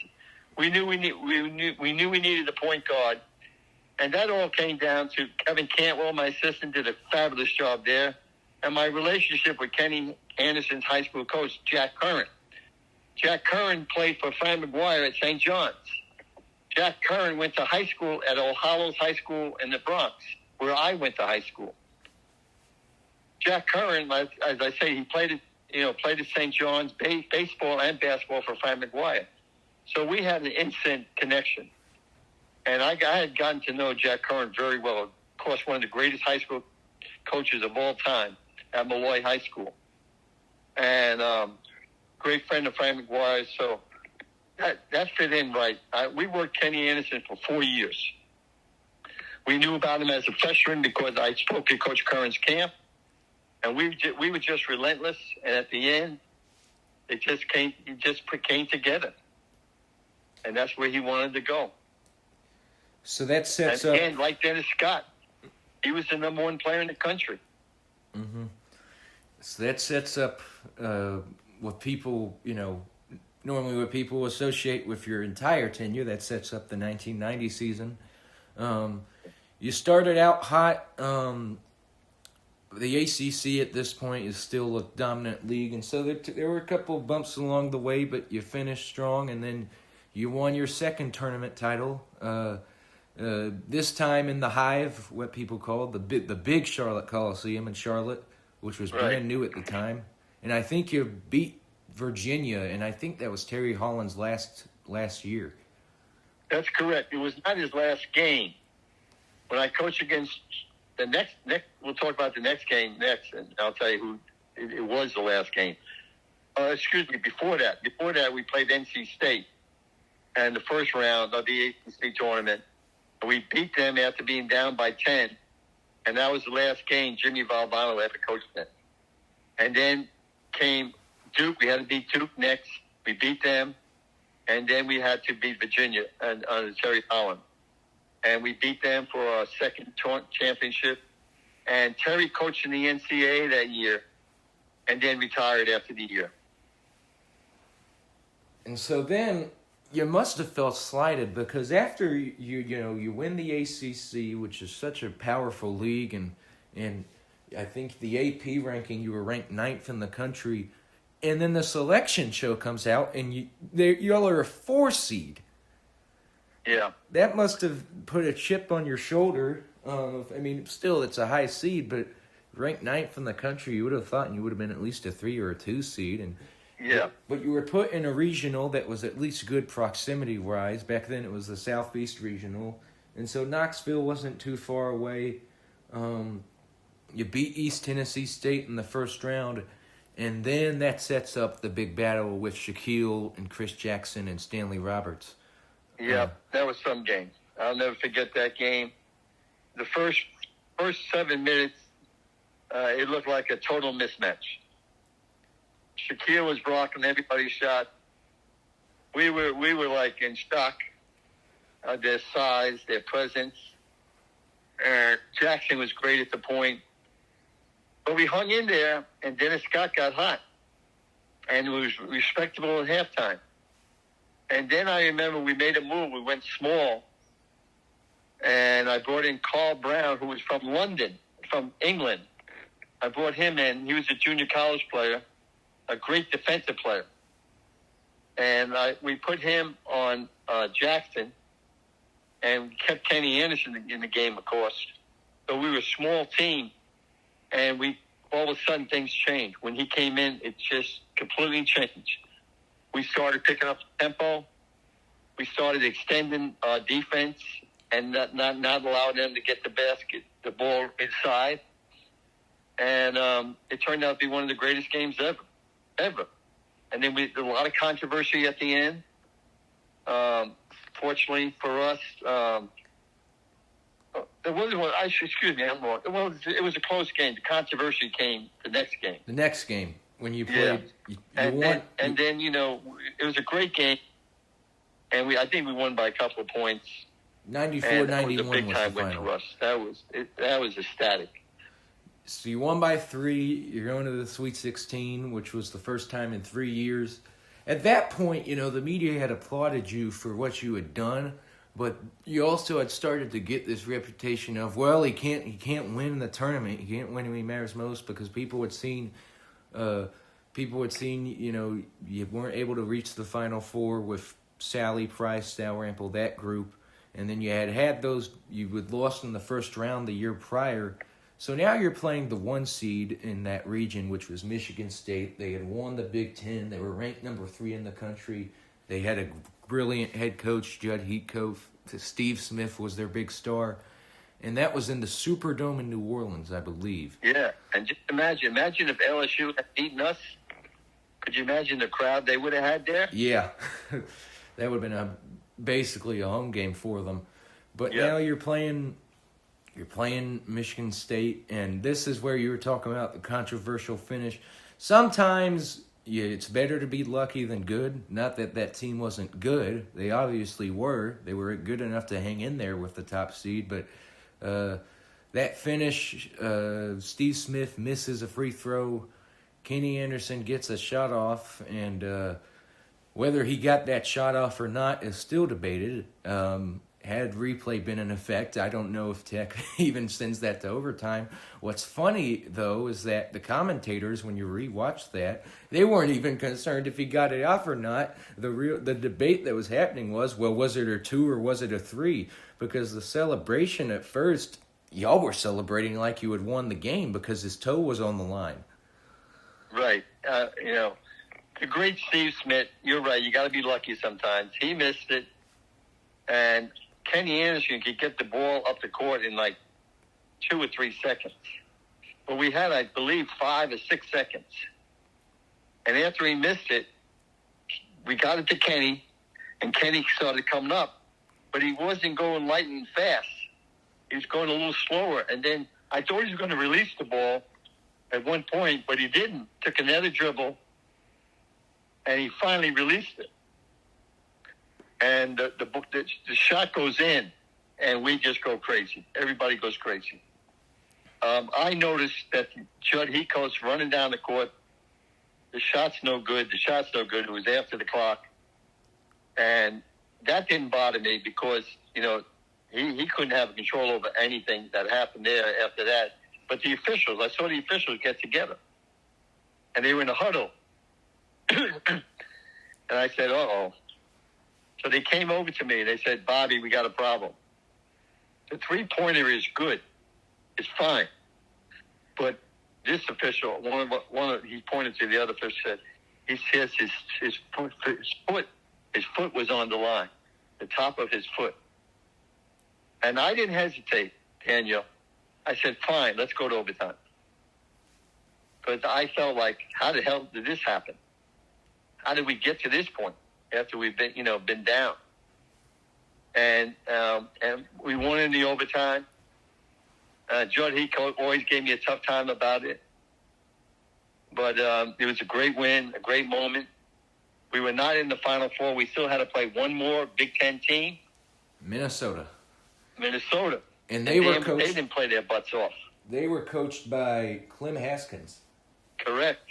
we knew we needed a point guard. And that all came down to Kevin Cantwell, my assistant, did a fabulous job there. And my relationship with Kenny Anderson's high school coach, Jack Curran. Jack Curran played for Fran McGuire at St. John's. Jack Curran went to high school at All Hallows High School in the Bronx, where I went to high school. Jack Curran, as I say, he played at St. John's, baseball and basketball for Fran McGuire. So we had an instant connection. And I had gotten to know Jack Curran very well. Of course, one of the greatest high school coaches of all time at Malloy High School. And great friend of Fran McGuire. So that fit in right. We worked Kenny Anderson for 4 years. We knew about him as a freshman because I spoke at Coach Curran's camp. And we were just relentless. And at the end, it just came together. And that's where he wanted to go. So that sets up... And like Dennis Scott, he was the number one player in the country. Mm-hmm. So that sets up what people, normally what people associate with your entire tenure. That sets up the 1990 season. You started out hot. The ACC at this point is still a dominant league, and so there were a couple of bumps along the way, but you finished strong, and then you won your second tournament title. This time in the Hive, what people called the big Charlotte Coliseum in Charlotte, which was brand new at the time. And I think you beat Virginia, and I think that was Terry Holland's last year. That's correct. It was not his last game. When I coached against the next, we'll talk about the next game next, and I'll tell you who it was the last game. Before that, we played NC State in the first round of the ACC tournament. We beat them after being down by 10, and that was the last game Jimmy Valvano ever coached them. And then came Duke. We had to beat Duke next. We beat them, and then we had to beat Virginia under Terry Holland. And we beat them for our second championship. And Terry coached in the NCAA that year, and then retired after the year. And so then... you must have felt slighted because after you win the ACC, which is such a powerful league, and I think the AP ranking, you were ranked 9th in the country, and then the selection show comes out and y'all are a 4 seed. Yeah, that must have put a chip on your shoulder. Still it's a high seed, but ranked 9th in the country, you would have thought you would have been at least a 3 or a 2 seed, and. Yeah. But you were put in a regional that was at least good proximity-wise. Back then it was the Southeast Regional. And so Knoxville wasn't too far away. You beat East Tennessee State in the first round. And then that sets up the big battle with Shaquille and Chris Jackson and Stanley Roberts. Yeah, that was some game. I'll never forget that game. The first 7 minutes, it looked like a total mismatch. Shaquille was blocking everybody's shot. We were like in shock. Their size, their presence. Jackson was great at the point, But we hung in there, and Dennis Scott got hot. And it was respectable at halftime. And then I remember we made a move. We went small. And I brought in Carl Brown, who was from London, from England. I brought him in. He was a junior college player, a great defensive player. And we put him on Jackson and kept Kenny Anderson in the game, of course. So we were a small team. And all of a sudden things changed. When he came in, it just completely changed. We started picking up tempo. We started extending our defense and not allowing them to get the ball inside. And it turned out to be one of the greatest games ever. And then a lot of controversy at the end. Fortunately for us, it wasn't. Excuse me, I'm wrong. It was a close game. The controversy came the next game. The next game when you played, you won. Then it was a great game, and I think we won by a couple of points. 94-91 was big time the win final. for us. That was ecstatic. So you won by 3. You're going to the Sweet 16, which was the first time in 3 years. At that point, the media had applauded you for what you had done, but you also had started to get this reputation of, well, he can't win the tournament. He can't win when he matters most, because people had seen, you weren't able to reach the Final Four with Sally, Price, Sal Rample, that group. And then you had those, you had lost in the first round the year prior. So now you're playing the 1 seed in that region, which was Michigan State. They had won the Big Ten. They were ranked number 3 in the country. They had a brilliant head coach, Judd Heathcote. Steve Smith was their big star. And that was in the Superdome in New Orleans, I believe. Yeah, and just imagine if LSU had beaten us. Could you imagine the crowd they would have had there? Yeah, that would have been basically a home game for them. But now you're playing Michigan State, and this is where you were talking about the controversial finish. Sometimes it's better to be lucky than good. Not that team wasn't good. They obviously were. They were good enough to hang in there with the top seed, but that finish, Steve Smith misses a free throw. Kenny Anderson gets a shot off, and whether he got that shot off or not is still debated. Had replay been in effect, I don't know if Tech even sends that to overtime. What's funny, though, is that the commentators, when you rewatch that, they weren't even concerned if he got it off or not. The debate that was happening was it a 2 or was it a 3? Because the celebration at first, y'all were celebrating like you had won the game because his toe was on the line. Right. The great Steve Smith, you're right, you got to be lucky sometimes. He missed it, and Kenny Anderson could get the ball up the court in like 2 or 3 seconds. But we had, I believe, 5 or 6 seconds. And after he missed it, we got it to Kenny, and Kenny started coming up. But he wasn't going light and fast. He was going a little slower. And then I thought he was going to release the ball at one point, but he didn't. Took another dribble, and he finally released it. And the shot goes in, and we just go crazy. Everybody goes crazy. I noticed that Judd Heathcote's running down the court. The shot's no good. It was after the clock. And that didn't bother me because, he couldn't have control over anything that happened there after that. But I saw the officials get together. And they were in a huddle. And I said, uh-oh. So they came over to me and they said, Bobby, we got a problem. The 3-pointer is good. It's fine. But this official, he pointed to the other official, said, he says his foot was on the line, the top of his foot. And I didn't hesitate, Daniel. I said, fine, let's go to overtime. Because I felt like, how the hell did this happen? How did we get to this point after we've been down? And we won in the overtime. Judd Heathcote always gave me a tough time about it. But it was a great win, a great moment. We were not in the Final Four. We still had to play one more Big Ten team. Minnesota. And they didn't play their butts off. They were coached by Clem Haskins. Correct.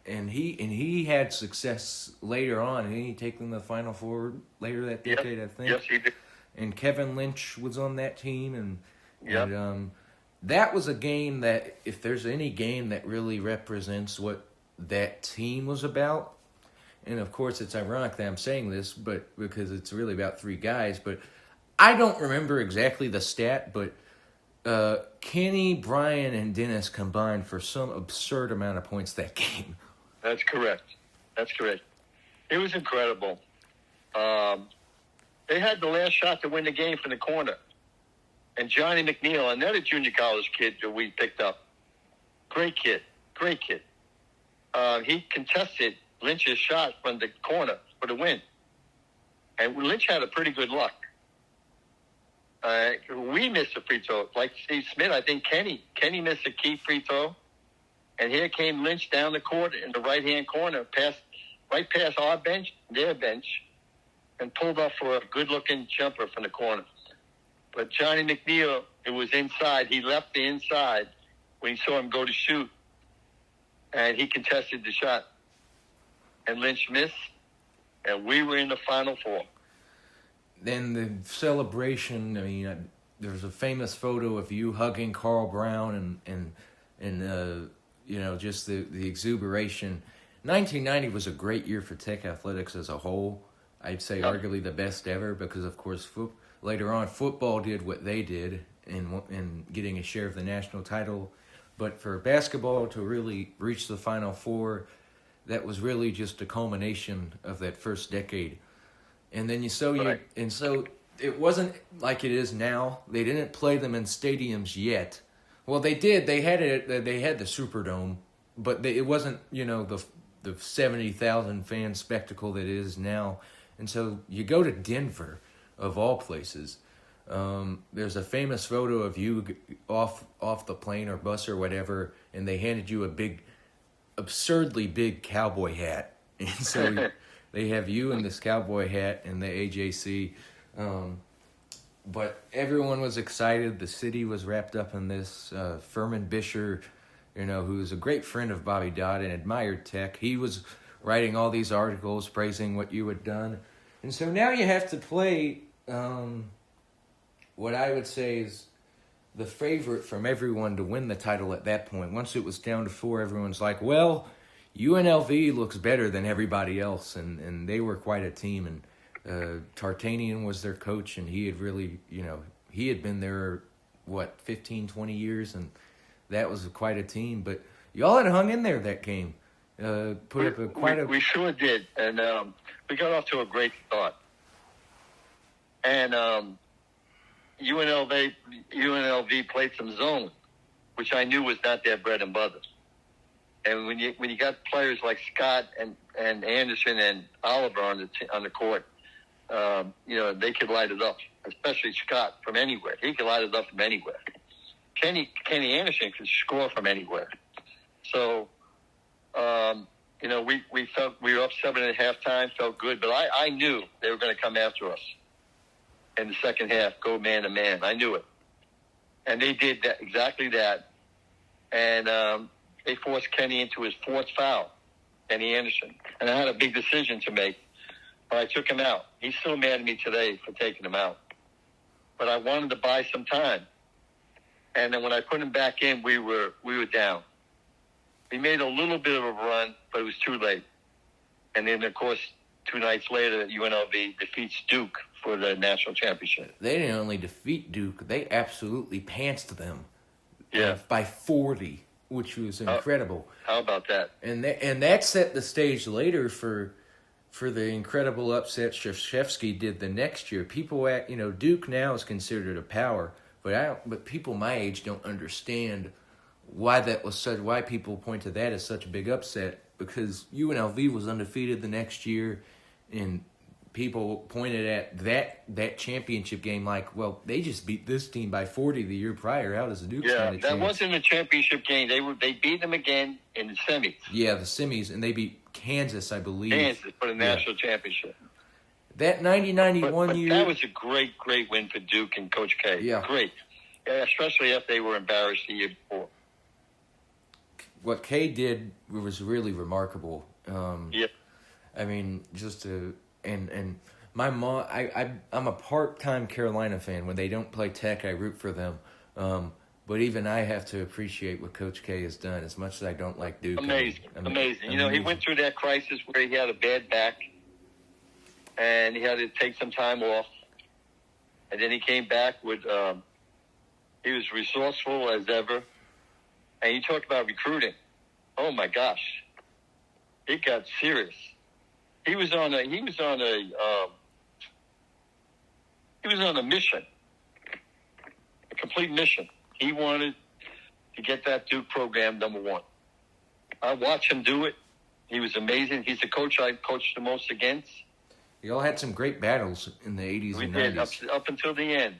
And he had success later on. And he took them to the Final Four later that decade, I think. Yes, he did. And Kevin Lynch was on that team, and Yep. that was a game that, if there's any game that really represents what that team was about, and of course it's ironic that I'm saying this, but because it's really about three guys, but I don't remember exactly the stat, but Kenny, Brian, and Dennis combined for some absurd amount of points that game. That's correct. It was incredible. They had the last shot to win the game from the corner. And Johnny McNeil, another junior college kid that we picked up. Great kid. He contested Lynch's shot from the corner for the win. And Lynch had a pretty good luck. We missed a free throw. Like Steve Smith, I think Kenny missed a key free throw. And here came Lynch down the court in the right-hand corner, right past our bench, their bench, and pulled off for a good-looking jumper from the corner. But Johnny McNeil, it was inside. He left the inside when he saw him go to shoot. And he contested the shot. And Lynch missed. And we were in the Final Four. Then the celebration, I mean, there's a famous photo of you hugging Carl Brown and just the exuberation. 1990 was a great year for Tech athletics as a whole. I'd say arguably the best ever because, of course, later on, football did what they did in getting a share of the national title. But for basketball to really reach the Final Four, that was really just a culmination of that first decade. And then so it wasn't like it is now. They didn't play them in stadiums yet. Well, they did. They had the Superdome, but it wasn't the 70,000 fan spectacle that it is now. And so you go to Denver, of all places. There's a famous photo of you off the plane or bus or whatever, and they handed you a big, absurdly big cowboy hat. And so they have you in this cowboy hat in the AJC. But everyone was excited. The city was wrapped up in this. Furman Bisher, who's a great friend of Bobby Dodd and admired Tech, he was writing all these articles praising what you had done. And so now you have to play what I would say is the favorite from everyone to win the title at that point. Once it was down to 4, everyone's like, well, UNLV looks better than everybody else, and they were quite a team. And Tartanian was their coach, and he had really, he had been there, 15, 20 years, and that was quite a team. But y'all had hung in there that game. We sure did, and we got off to a great start. And UNLV played some zone, which I knew was not their bread and butter. And when you got players like Scott and Anderson and Oliver on the court, they could light it up. Especially Scott from anywhere. He could light it up from anywhere. Kenny Anderson could score from anywhere. So, we felt we were up 7 at halftime, felt good, but I knew they were going to come after us in the second half, go man to man. I knew it, and they did exactly that. And they forced Kenny into his 4th foul, Kenny Anderson, and I had a big decision to make. But I took him out. He's still mad at me today for taking him out. But I wanted to buy some time. And then when I put him back in, we were down. We made a little bit of a run, but it was too late. And then, of course, 2 nights later, UNLV defeats Duke for the national championship. They didn't only defeat Duke, they absolutely pantsed them. Yeah. By 40, which was incredible. How about that? And that set the stage later for the incredible upset Krzyzewski did the next year. People Duke now is considered a power, but people my age don't understand why why people point to that as such a big upset, because UNLV was undefeated the next year, and people pointed at that championship game like, well, they just beat this team by 40 the year prior. How does the Duke stand a chance? That wasn't a championship game. They beat them again in the semis. Yeah, the semis, and they beat Kansas, I believe. Kansas for the national championship. That 90-91 year. That was a great, great win for Duke and Coach K. Yeah. Great. especially if they were embarrassed the year before. What Kay did was really remarkable. Yeah. I mean, and my mom, I'm a part-time Carolina fan. When they don't play Tech, I root for them. But even I have to appreciate what Coach K has done, as much as I don't like Duke. Amazing. He went through that crisis where he had a bad back, and he had to take some time off. And then he came back with, he was resourceful as ever. And you talk about recruiting. Oh my gosh. It got serious. He was on a mission. A complete mission. He wanted to get that Duke program number one. I watched him do it. He was amazing. He's the coach I coached the most against. You all had some great battles in the 80s and 90s. We did, up until the end.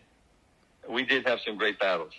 We did have some great battles.